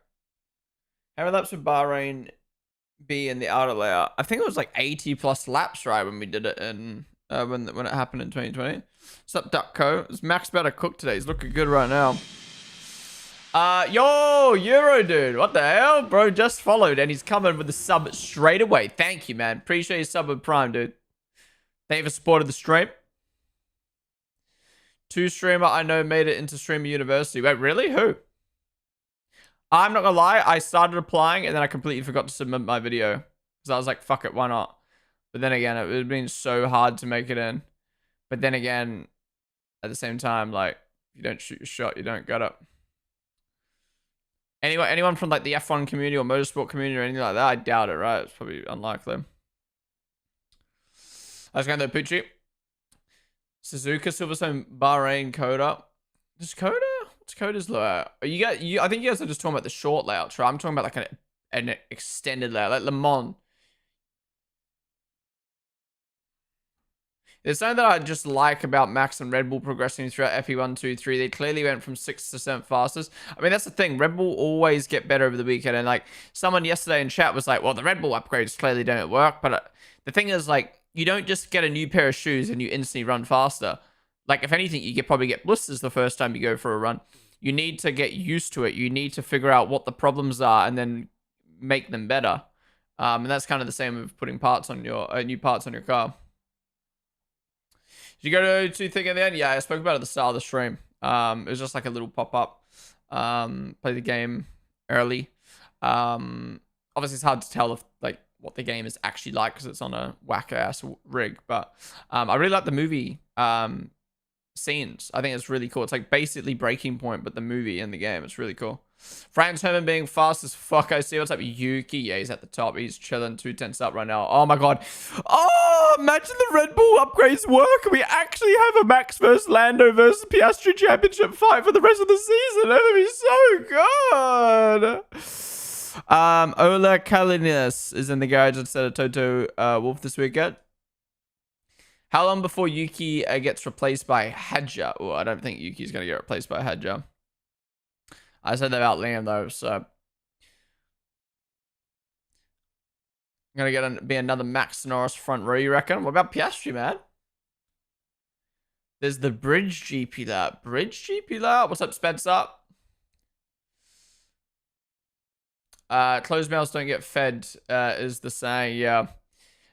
How many laps would Bahrain be in the outer layout? I think it was like 80 plus laps, right, when we did it in when it happened in 2020. What's up, Duckco? Is Max about to cook today? He's looking good right now. Yo, Euro dude, what the hell, bro? Just followed and he's coming with the sub straight away. Thank you, man. Appreciate your sub with Prime, dude. Thank you for supporting the stream. Two streamer I know made it into streamer university. Wait, really? Who? I'm not gonna lie, I started applying and then I completely forgot to submit my video. Because I was like, fuck it, why not? But then again, it would have been so hard to make it in. But then again, at the same time, like, if you don't shoot your shot, you don't get it. Anyone from like the F1 community or motorsport community or anything like that, I doubt it, right? It's probably unlikely. I was going to Pucci. Suzuka, Silverstone, Bahrain, Coda. Does Coda? What's Coda's layout? I think you guys are just talking about the short layout, right? I'm talking about like an extended layout, like Le Mans. There's something that I just like about Max and Red Bull progressing throughout FP1, 2, 3. They clearly went from 6 to 7 fastest. I mean, that's the thing. Red Bull always get better over the weekend. And like someone yesterday in chat was like, well, the Red Bull upgrades clearly don't work. But the thing is, like, you don't just get a new pair of shoes and you instantly run faster. Like, if anything, you probably get blisters the first time you go for a run. You need to get used to it. You need to figure out what the problems are and then make them better. And that's kind of the same with putting parts on your new parts on your car. Did you go to Thing at the end? Yeah, I spoke about it at the start of the stream. It was just like a little pop-up. Play the game early. Obviously, it's hard to tell if like what the game is actually like because it's on a whack-ass rig. But I really like the movie scenes. I think it's really cool. It's like basically Breaking Point, but the movie in the game. It's really cool. Frank Herman being fast as fuck. I see. What's up, Yuki? Yeah, he's at the top. He's chilling 2 tenths up right now. Oh my god. Oh, imagine the Red Bull upgrades work. We actually have a Max versus Lando versus Piastri championship fight for the rest of the season. That would be so good. Ola Kalinis is in the garage instead of Toto Wolf this weekend. How long before Yuki gets replaced by Hadja? Oh, I don't think Yuki's going to get replaced by Hadja. I said that about Liam, though, so... I'm going to be another Max Norris front row, you reckon? What about Piastri, man? There's the Bridge GP lap. Bridge GP lap? What's up, Spencer? Closed mouths don't get fed, is the saying, yeah.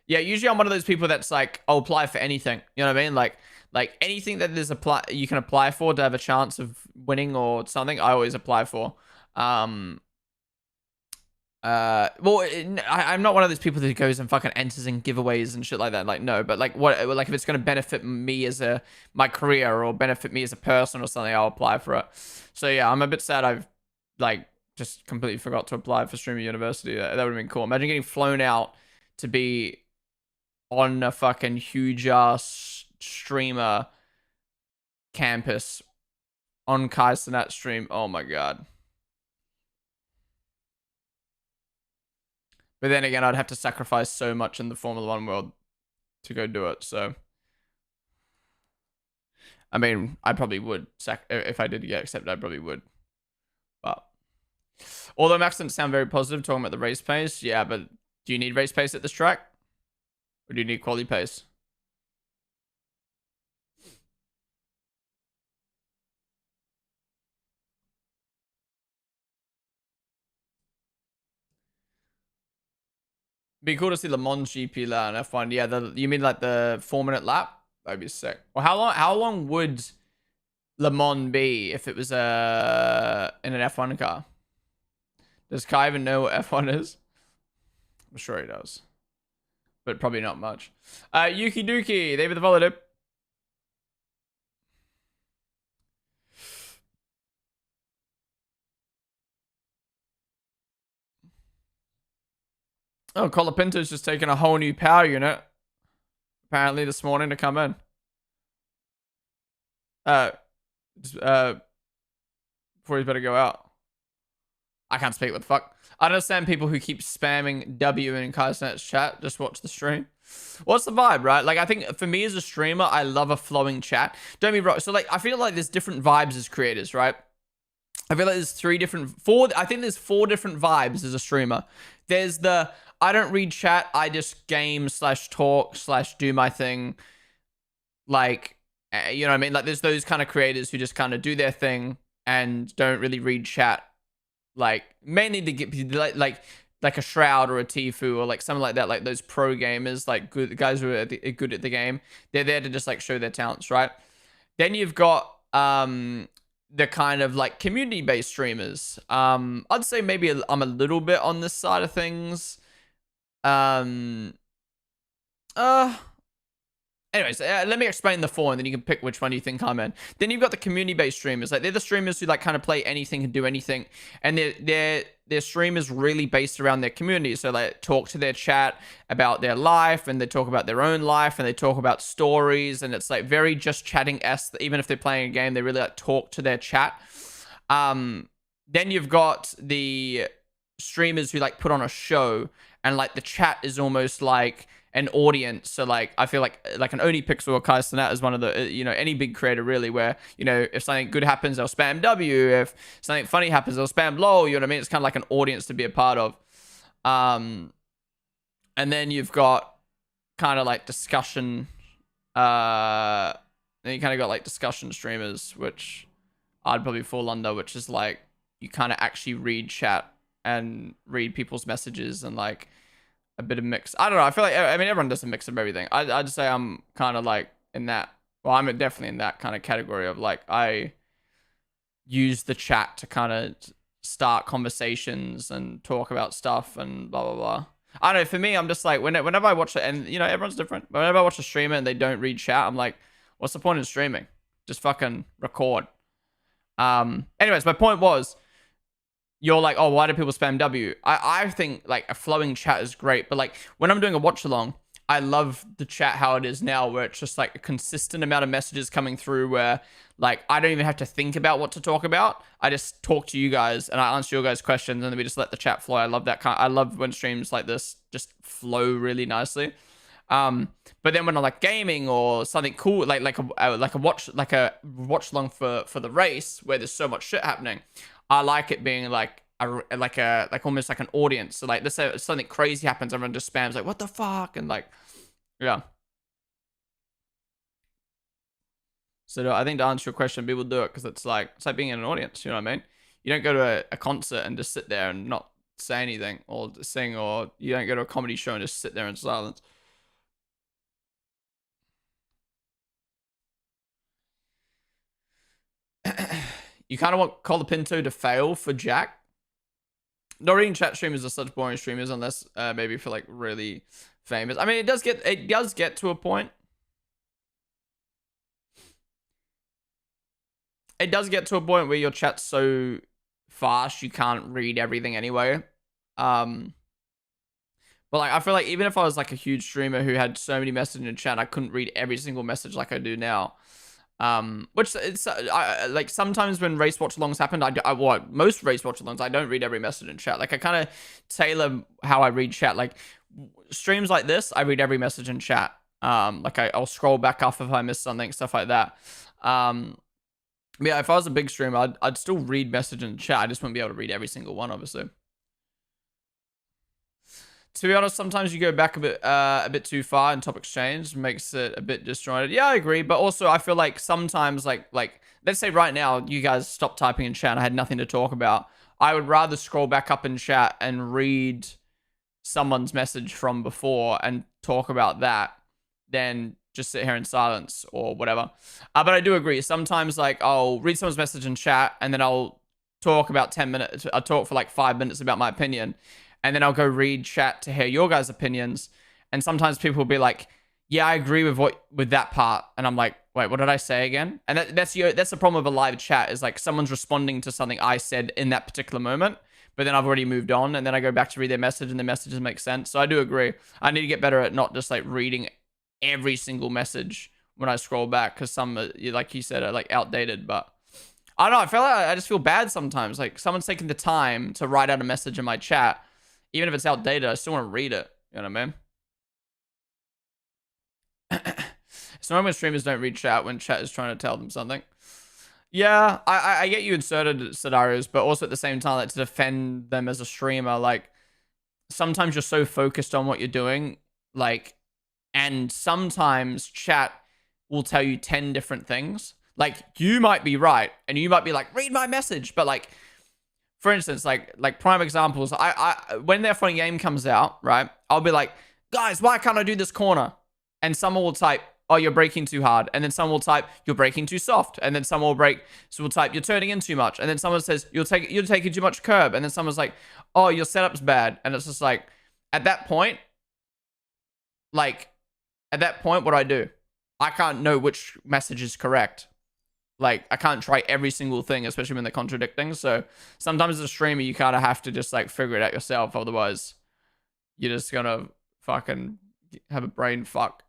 Yeah, usually I'm one of those people that's like, I'll apply for anything. You know what I mean? Like anything that is you can apply for to have a chance of winning or something, I always apply for. Well, I'm not one of those people that goes and fucking enters in giveaways and shit like that. Like, no, but like like if it's gonna benefit me as my career or benefit me as a person or something, I'll apply for it. So yeah, I'm a bit sad I've like just completely forgot to apply for Streamer University. That would have been cool. Imagine getting flown out to be on a fucking huge ass streamer campus on Kai Cenat stream. Oh my god. But then again, I'd have to sacrifice so much in the Formula One world to go do it. So, I mean, I probably would. If I did get accepted, I probably would. But although Max didn't sound very positive talking about the race pace, yeah. But do you need race pace at this track, or do you need quality pace? Be cool to see Le Mans GP learn F1. Yeah, you mean like the 4-minute lap? That'd be sick. Well, how long would Le Mans be if it was in an F1 car? Does Kai even know what F1 is? I'm sure he does, but probably not much. Yuki Dookie, they were the follow, dude. Oh, Colapinto's just taking a whole new power unit. Apparently this morning to come in. Before he's better go out. I can't speak. What the fuck? I understand people who keep spamming W in Kaisnet's chat. Just watch the stream. What's the vibe, right? Like, I think for me as a streamer, I love a flowing chat. Don't be wrong. So, like, I feel like there's different vibes as creators, right? I feel like there's I think there's 4 different vibes as a streamer. There's the, I don't read chat. I just game / talk / do my thing. Like, you know what I mean? Like, there's those kind of creators who just kind of do their thing and don't really read chat. Like, mainly to get like a Shroud or a Tfue or like something like that. Like those pro gamers, like good guys who are good at the game. They're there to just like show their talents, right? Then you've got the kind of like community-based streamers. I'd say maybe I'm a little bit on this side of things. Anyways, let me explain the 4, and then you can pick which one you think I'm in. Then you've got the community-based streamers. Like, they're the streamers who like kind of play anything and do anything, and their stream is really based around their community. So like talk to their chat about their life, and they talk about their own life, and they talk about stories, and it's like very just chatting-esque. Even if they're playing a game, they really like talk to their chat. Then you've got the streamers who like put on a show, and like the chat is almost like an audience. So like I feel like an Onipixel or Kai Cenat is one of the any big creator really, where if something good happens they'll spam W, if something funny happens they'll spam LOL. You know what I mean? It's kind of like an audience to be a part of. And then you've got kind of like discussion. Then you kind of got like discussion streamers, which I'd probably fall under, which is like you kind of actually read chat and read people's messages and like a bit of mix. I don't know. I feel like, I mean, everyone does a mix of everything. I'd say I'm kind of like in that. Well, I'm definitely in that kind of category of like, I use the chat to kind of start conversations and talk about stuff and blah, blah, blah. I don't know. For me, I'm just like, whenever I watch it, and everyone's different. But whenever I watch a streamer and they don't read chat, I'm like, what's the point in streaming? Just fucking record. Anyways, my point was, you're like, oh, why do people spam W? I think like a flowing chat is great, but like when I'm doing a watch along, I love the chat how it is now, where it's just like a consistent amount of messages coming through, where like I don't even have to think about what to talk about. I just talk to you guys and I answer your guys' questions, and then we just let the chat flow. I love that I love when streams like this just flow really nicely. But then when I'm like gaming or something cool, like a watch along for the race where there's so much shit happening, I like it being like almost like an audience. So like, let's say something crazy happens, everyone just spams like, what the fuck? And like, yeah. So I think to answer your question, people do it because it's like being in an audience. You know what I mean? You don't go to a concert and just sit there and not say anything or sing, or you don't go to a comedy show and just sit there in silence. You kind of want Colapinto to fail for Jack. Not reading chat streamers are such boring streamers unless maybe for like really famous. I mean, it does get to a point. It does get to a point where your chat's so fast you can't read everything anyway. But like I feel like even if I was like a huge streamer who had so many messages in chat, I couldn't read every single message like I do now. Which it's like sometimes when race watch alongs happen, most race watch alongs I don't read every message in chat. Like I kind of tailor how I read chat. Like streams like this, I read every message in chat. Like I'll scroll back up if I miss something, stuff like that. Yeah, if I was a big streamer, I'd still read message in chat. I just wouldn't be able to read every single one, obviously. To be honest, sometimes you go back a bit too far in top exchange, makes it a bit disjointed. Yeah, I agree, but also I feel like sometimes like let's say right now you guys stopped typing in chat and I had nothing to talk about. I would rather scroll back up in chat and read someone's message from before and talk about that than just sit here in silence or whatever. But I do agree. Sometimes like I'll read someone's message in chat and then I'll talk about 10 minutes. I'll talk for like 5 minutes about my opinion. And then I'll go read chat to hear your guys' opinions. And sometimes people will be like, yeah, I agree with that part. And I'm like, wait, what did I say again? And that's the problem with a live chat is like someone's responding to something I said in that particular moment, but then I've already moved on, and then I go back to read their message and the message doesn't make sense. So I do agree. I need to get better at not just like reading every single message when I scroll back, because some, like you said, are like outdated. But I don't know. I feel like I just feel bad sometimes. Like someone's taking the time to write out a message in my chat, even if it's outdated. I still want to read it. You know what I mean? So when streamers don't read chat when chat is trying to tell them something. Yeah, I get you in certain scenarios, but also at the same time, like to defend them as a streamer, like sometimes you're so focused on what you're doing, like, and sometimes chat will tell you 10 different things. Like you might be right, and you might be like, read my message, but like, for instance, like prime examples, I when their funny game comes out, right, I'll be like, guys, why can't I do this corner? And someone will type, oh, you're braking too hard. And then someone will type, you're braking too soft. And then someone will type, you're turning in too much. And then someone says, you're taking too much curb. And then someone's like, oh, your setup's bad. And it's just like, at that point, what do I do? I can't know which message is correct. Like, I can't try every single thing, especially when they're contradicting. So sometimes as a streamer, you kind of have to just like figure it out yourself. Otherwise, you're just gonna fucking have a brain fuck.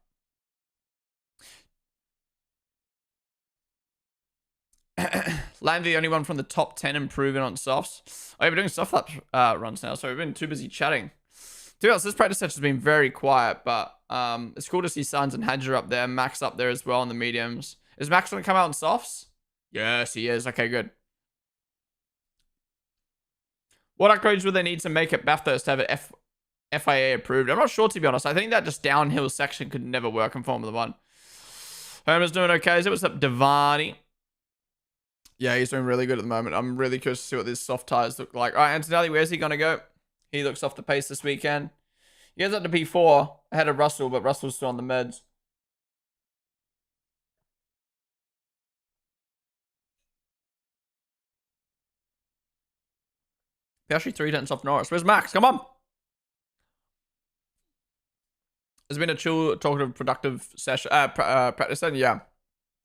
Land the only one from the top 10 improving on softs. Oh, yeah, we're doing soft lap runs now, so we've been too busy chatting. To be honest, this practice session has been very quiet, but it's cool to see Suns and Hadger up there, Max up there as well on the mediums. Is Max going to come out in softs? Yes, he is. Okay, good. What upgrades would they need to make it Bathurst to have it FIA approved? I'm not sure, to be honest. I think that just downhill section could never work in Formula 1. Homer's doing okay. Is it? What's up, Devani? Yeah, he's doing really good at the moment. I'm really curious to see what these soft tires look like. All right, Antonelli, where's he going to go? He looks off the pace this weekend. He has up to P4 ahead of Russell, but Russell's still on the meds. Piastri 3 tenths off Norris. Where's Max? Come on. It's been a chill, talkative, productive session. Practice then, yeah.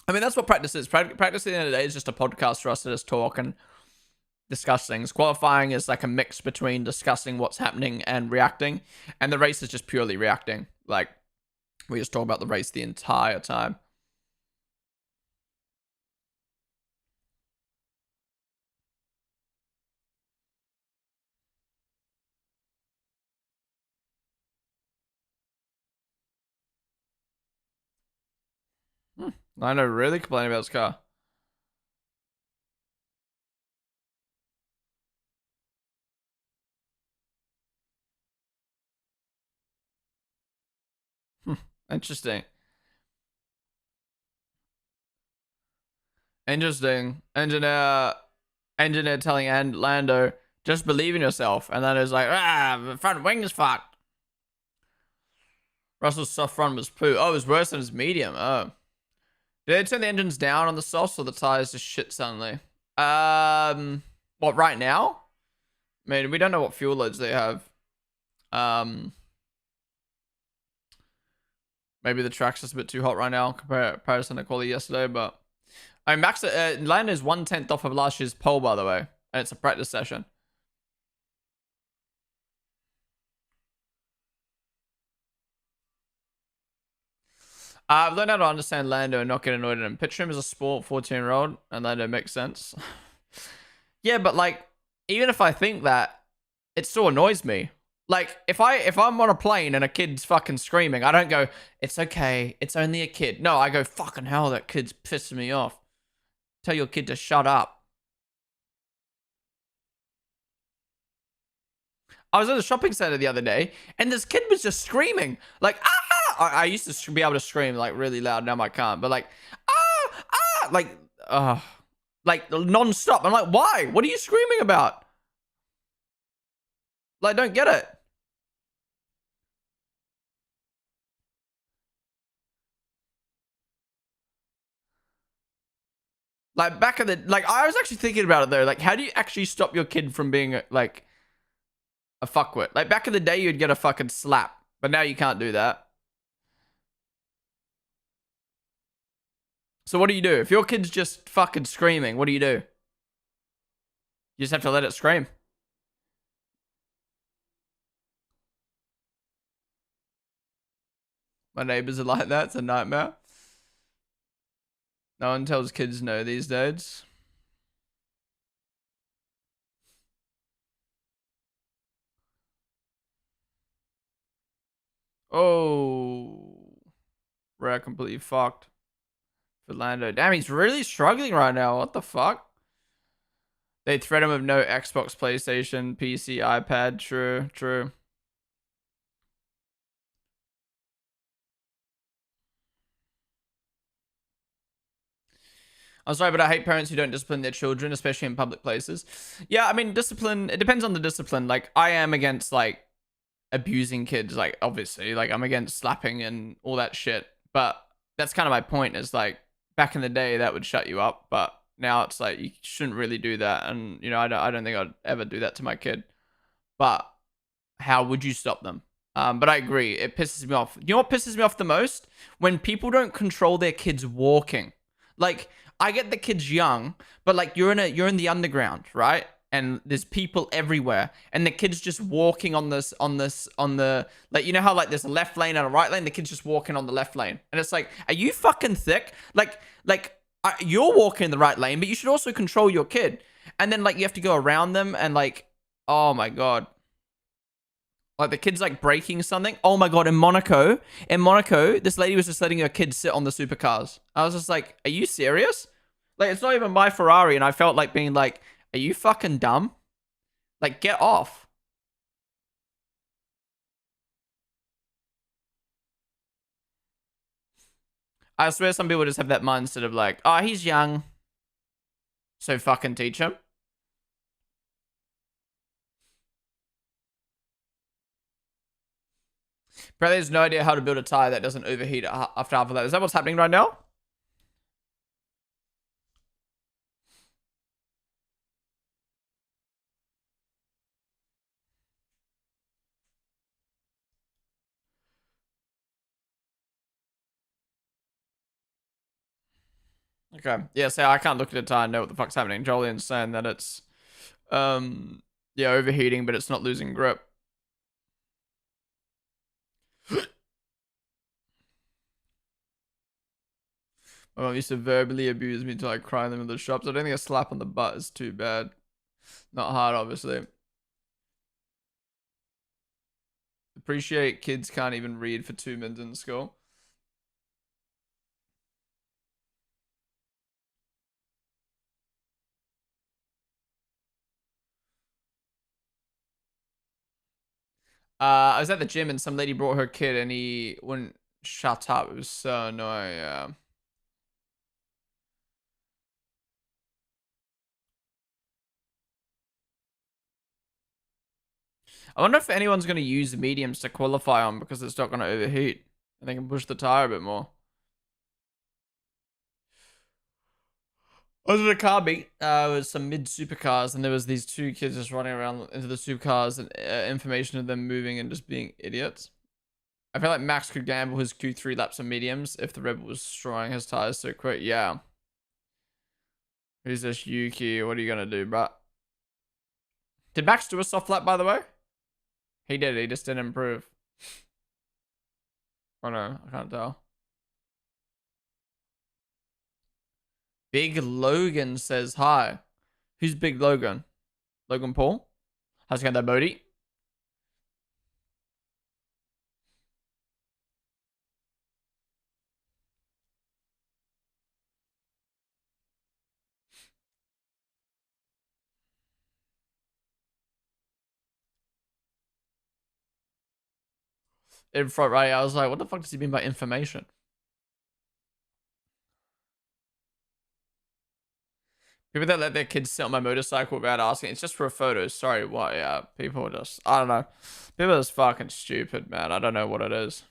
I mean, that's what practice is. Practice at the end of the day is just a podcast for us to just talk and discuss things. Qualifying is like a mix between discussing what's happening and reacting. And the race is just purely reacting. Like, we just talk about the race the entire time. I know, really complaining about his car. Interesting. Interesting. Engineer telling Lando, just believe in yourself. And Lando's like, the front wing is fucked. Russell's soft front was poo. Oh, it was worse than his medium. Oh. Did they turn the engines down on the softs or the tires just shit suddenly? What, right now? I mean, we don't know what fuel loads they have. Maybe the track's just a bit too hot right now comparison to quality yesterday, but I mean, Max Lando's 1/10 off of last year's pole, by the way, and it's a practice session. I've learned how to understand Lando and not get annoyed at him. Picture him as a sport 14-year-old, and Lando makes sense. Yeah, but like, even if I think that, it still annoys me. Like, if I'm on a plane and a kid's fucking screaming, I don't go, it's okay, it's only a kid. No, I go, fucking hell, that kid's pissing me off. Tell your kid to shut up. I was at the shopping center the other day, and this kid was just screaming. Like, ah! I used to be able to scream, like, really loud. Now I can't. But, like, ah! Ah! Like, non-stop. I'm like, why? What are you screaming about? Like, don't get it. Like back in the like, I was actually thinking about it though. Like, how do you actually stop your kid from being like a fuckwit? Like back in the day, you'd get a fucking slap, but now you can't do that. So what do you do if your kid's just fucking screaming? What do? You just have to let it scream. My neighbors are like that. It's a nightmare. No one tells kids no these days. Oh, we're completely fucked. Philando. Damn, he's really struggling right now. What the fuck? They threat him with no Xbox, PlayStation, PC, iPad. True, true. I'm sorry, but I hate parents who don't discipline their children, especially in public places. Yeah, I mean, discipline, it depends on the discipline. Like, I am against, like, abusing kids. Like, obviously, like, I'm against slapping and all that shit. But that's kind of my point is, like, back in the day, that would shut you up. But now it's like, you shouldn't really do that. And, you know, I don't think I'd ever do that to my kid. But how would you stop them? But I agree. It pisses me off. You know what pisses me off the most? When people don't control their kids walking. Like, I get the kids young, but like you're in the underground, right? And there's people everywhere, and the kids just walking on the like, you know how like there's a left lane and a right lane. The kids just walking on the left lane, and it's like, are you fucking thick? You're walking in the right lane, but you should also control your kid. And then like you have to go around them, and like, oh my god. Like the kid's like breaking something. Oh my god! In Monaco, this lady was just letting her kids sit on the supercars. I was just like, "Are you serious?" Like it's not even my Ferrari, and I felt like being like, "Are you fucking dumb? Like get off." I swear, some people just have that mindset of like, "Oh, he's young, so fucking teach him." Apparently, there's no idea how to build a tire that doesn't overheat after half of that. Is that what's happening right now? Okay. Yeah, so I can't look at a tire and know what the fuck's happening. Jolien's saying that it's um yeah, overheating, but it's not losing grip. My mom used to verbally abuse me till I cry in the middle of the shops. I don't think a slap on the butt is too bad. Not hard, obviously. Appreciate kids can't even read for 2 minutes in school. I was at the gym and some lady brought her kid and he wouldn't shut up. It was so annoying. Yeah. I wonder if anyone's going to use the mediums to qualify on because it's not going to overheat and they can push the tire a bit more. I was at a car meet with some mid supercars, and there was these two kids just running around into the supercars and information of them moving and just being idiots. I feel like Max could gamble his Q3 laps of mediums if the Rebel was destroying his tires so quick. Yeah. Who's this Yuki? What are you gonna do, bro? Did Max do a soft lap, by the way? He did. He just didn't improve. Oh no, I can't tell. Big Logan says hi. Who's Big Logan? Logan Paul? How's it going, that Bodie? In front right, I was like, what the fuck does he mean by information? People that let their kids sit on my motorcycle without asking, it's just for a photo. Sorry, what? Yeah, people are just, I don't know. People are just fucking stupid, man. I don't know what it is.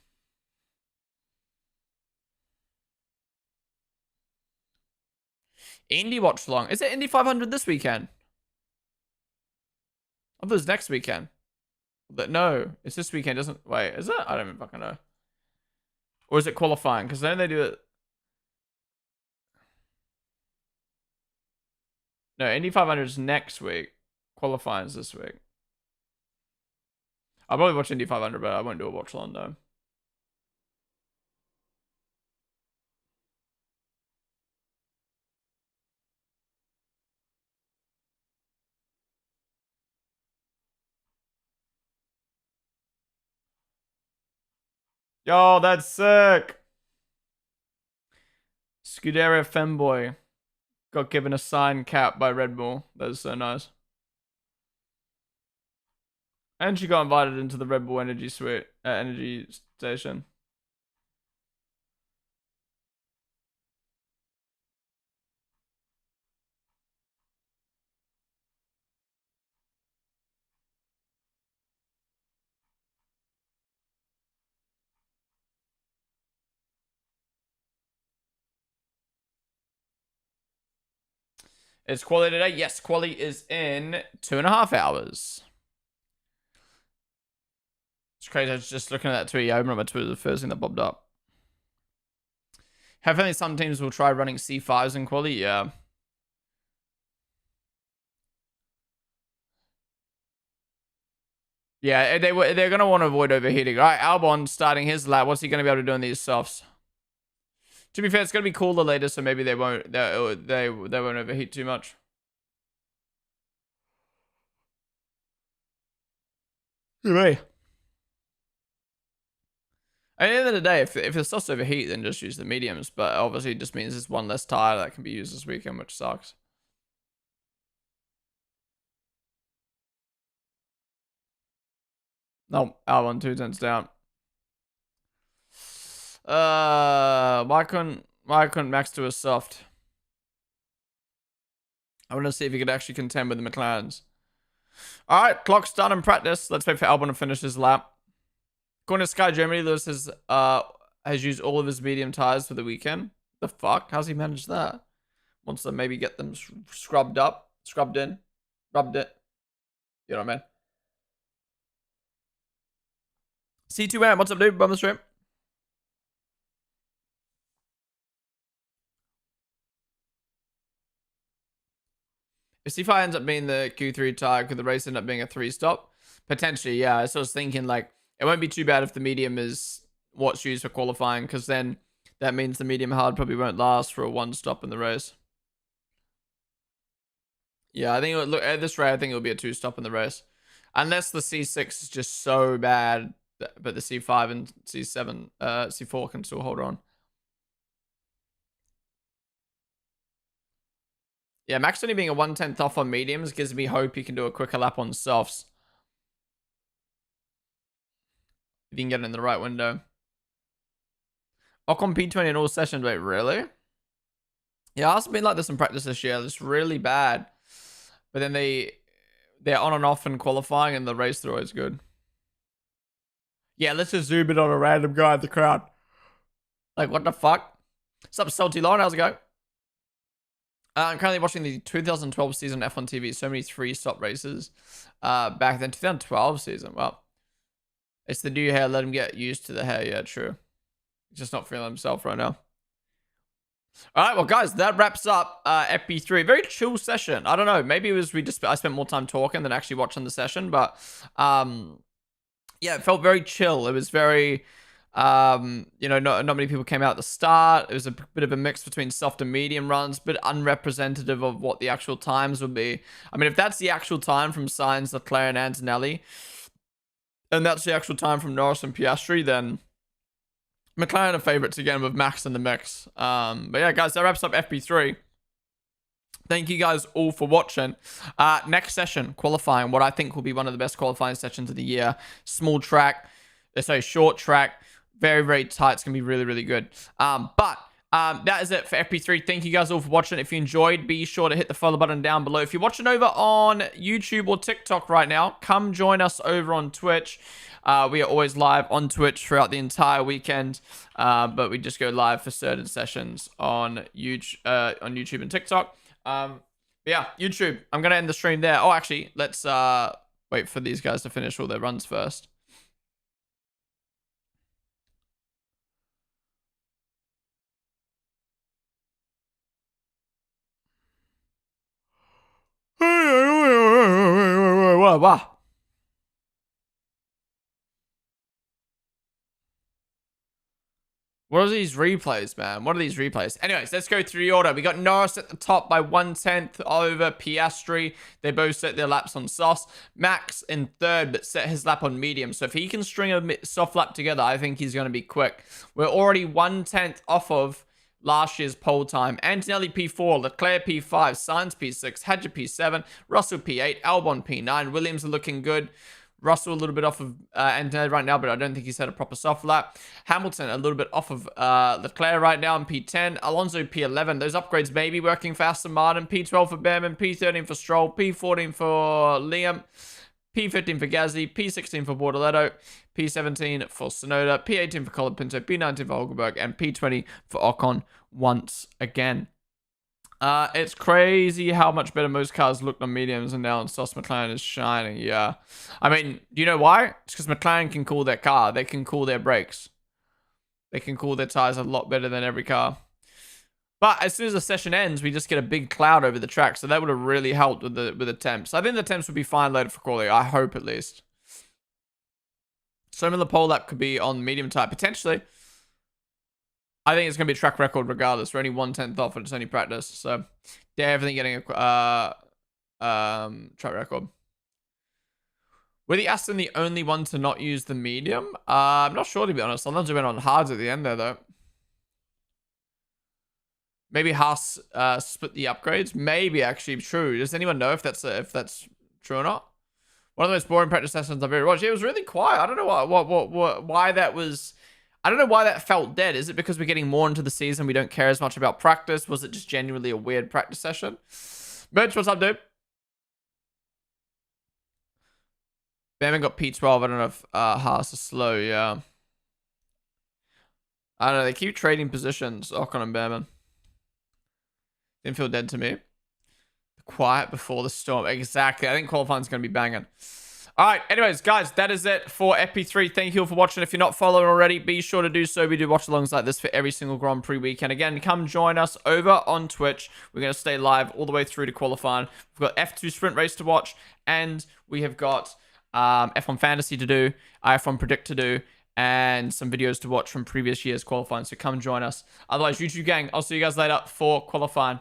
Indy Watchalong. Is it Indy 500 this weekend? I thought it was next weekend. But no, it's this weekend. Doesn't wait? Is it? I don't even fucking know. Or is it qualifying? Because then they do it. No, Indy 500 is next week. Qualifying is this week. I'll probably watch Indy 500, but I won't do a watch along though. Yo, that's sick. Scuderia Femboy got given a signed cap by Red Bull. That is so nice. And she got invited into the Red Bull Energy Suite, Energy Station. It's quali today. Yes, quali is in 2.5 hours. It's crazy. I was just looking at that tweet. I remember Twitter, the first thing that popped up. Have only some teams will try running C5s in quali. Yeah. Yeah, they're gonna want to avoid overheating. All right, Albon starting his lap. What's he gonna be able to do in these softs? To be fair, it's gonna be cooler later, so maybe they won't overheat too much. Right. At the end of the day, if the softs overheat, then just use the mediums. But obviously, it just means there's one less tire that can be used this weekend, which sucks. No, Albon 2 tenths down. Why couldn't Max do a soft? I want to see if he could actually contend with the McLarens. All right, clock's done in practice. Let's wait for Albon to finish his lap. According to Sky Germany, Lewis has used all of his medium tires for the weekend. The fuck? How's he managed that? Wants to maybe get them scrubbed in, rubbed it. You know what I mean? C2M, what's up, dude? On the stream. If C5 ends up being the Q3 tire, could the race end up being a 3-stop? Potentially, yeah. So I was thinking, like, it won't be too bad if the medium is what's used for qualifying, because then that means the medium hard probably won't last for a 1-stop in the race. Yeah, I think it would look at this rate. I think it'll be a 2-stop in the race, unless the C6 is just so bad, but the C5 and C7, C4 can still hold on. Yeah, Max only being a 1/10 off on mediums gives me hope he can do a quicker lap on softs. If you can get it in the right window. Ocon P20 in all sessions. Wait, really? Yeah, it's been like this in practice this year. It's really bad. But then they're on and off in qualifying, and the race they're always good. Yeah, let's just zoom in on a random guy in the crowd. Like, what the fuck? What's up, Salty Lauren? How's it going? I'm currently watching the 2012 season F1 TV. So many 3-stop races back then. 2012 season. Well, it's the new hair. Let him get used to the hair. Yeah, true. He's just not feeling himself right now. All right, well, guys, that wraps up FP3. Very chill session. I don't know. Maybe it was I spent more time talking than actually watching the session, but yeah, it felt very chill. It was very not many people came out at the start. It was a bit of a mix between soft and medium runs, but unrepresentative of what the actual times would be. I mean, if that's the actual time from Sainz, Leclerc, and Antonelli, and that's the actual time from Norris and Piastri, then McLaren are favorites again with Max in the mix. But yeah, guys, that wraps up FP3. Thank you guys all for watching. Next session, qualifying, what I think will be one of the best qualifying sessions of the year. Small track, short track, very, very tight. It's going to be really, really good. But That is it for FP3. Thank you guys all for watching. If you enjoyed, be sure to hit the follow button down below. If you're watching over on YouTube or TikTok right now, come join us over on Twitch. We are always live on Twitch throughout the entire weekend, but we just go live for certain sessions on YouTube and TikTok. But yeah, YouTube. I'm gonna end the stream there. Oh, actually, let's wait for these guys to finish all their runs first. Wow. What are these replays, man? What are these replays? Anyways, let's go through the order. We got Norris at the top by 1/10 over Piastri. They both set their laps on softs. Max in third, but set his lap on medium. So if he can string a soft lap together, I think he's going to be quick. We're already 1/10 off of last year's pole time. Antonelli P4, Leclerc P5, Sainz P6, Hadjar P7, Russell P8, Albon P9. Williams are looking good. Russell a little bit off of Antonelli right now, but I don't think he's had a proper soft lap. Hamilton a little bit off of Leclerc right now in P10. Alonso P11. Those upgrades may be working for Aston Martin. P12 for Behrman, P13 for Stroll, P14 for Liam, P15 for Gasly, P16 for Bortoletto, P17 for Sonoda, P18 for Colapinto, P19 for Hulkenberg, and P20 for Ocon once again. It's crazy how much better most cars looked on mediums, and now on softs McLaren is shining. Yeah. I mean, do you know why? It's because McLaren can cool their car. They can cool their brakes. They can cool their tires a lot better than every car. But as soon as the session ends, we just get a big cloud over the track. So that would have really helped with the temps. I think the temps would be fine later for quality. I hope at least. Some of the pole lap could be on medium type. Potentially. I think it's going to be a track record regardless. We're only 1/10 off and it's only practice. So, definitely getting a track record. Were the Aston the only one to not use the medium? I'm not sure, to be honest. Alonso went on hards at the end there, though. Maybe Haas split the upgrades. Maybe actually true. Does anyone know if that's true or not? One of the most boring practice sessions I've ever watched. It was really quiet. I don't know why that was... I don't know why that felt dead. Is it because we're getting more into the season? We don't care as much about practice? Was it just genuinely a weird practice session? Merch, what's up, dude? Behrman got P12. I don't know if Haas is slow. Yeah. I don't know. They keep trading positions, Ocon and Behrman. Didn't feel dead to me. Quiet before the storm. Exactly. I think qualifying's going to be banging. All right, anyways, guys, that is it for FP3. Thank you all for watching. If you're not following already, be sure to do so. We do watch-alongs like this for every single Grand Prix weekend. Again, come join us over on Twitch. We're going to stay live all the way through to qualifying. We've got F2 sprint race to watch, and we have got F1 fantasy to do, F1 predict to do, and some videos to watch from previous years qualifying. So come join us. Otherwise, YouTube gang, I'll see you guys later for qualifying.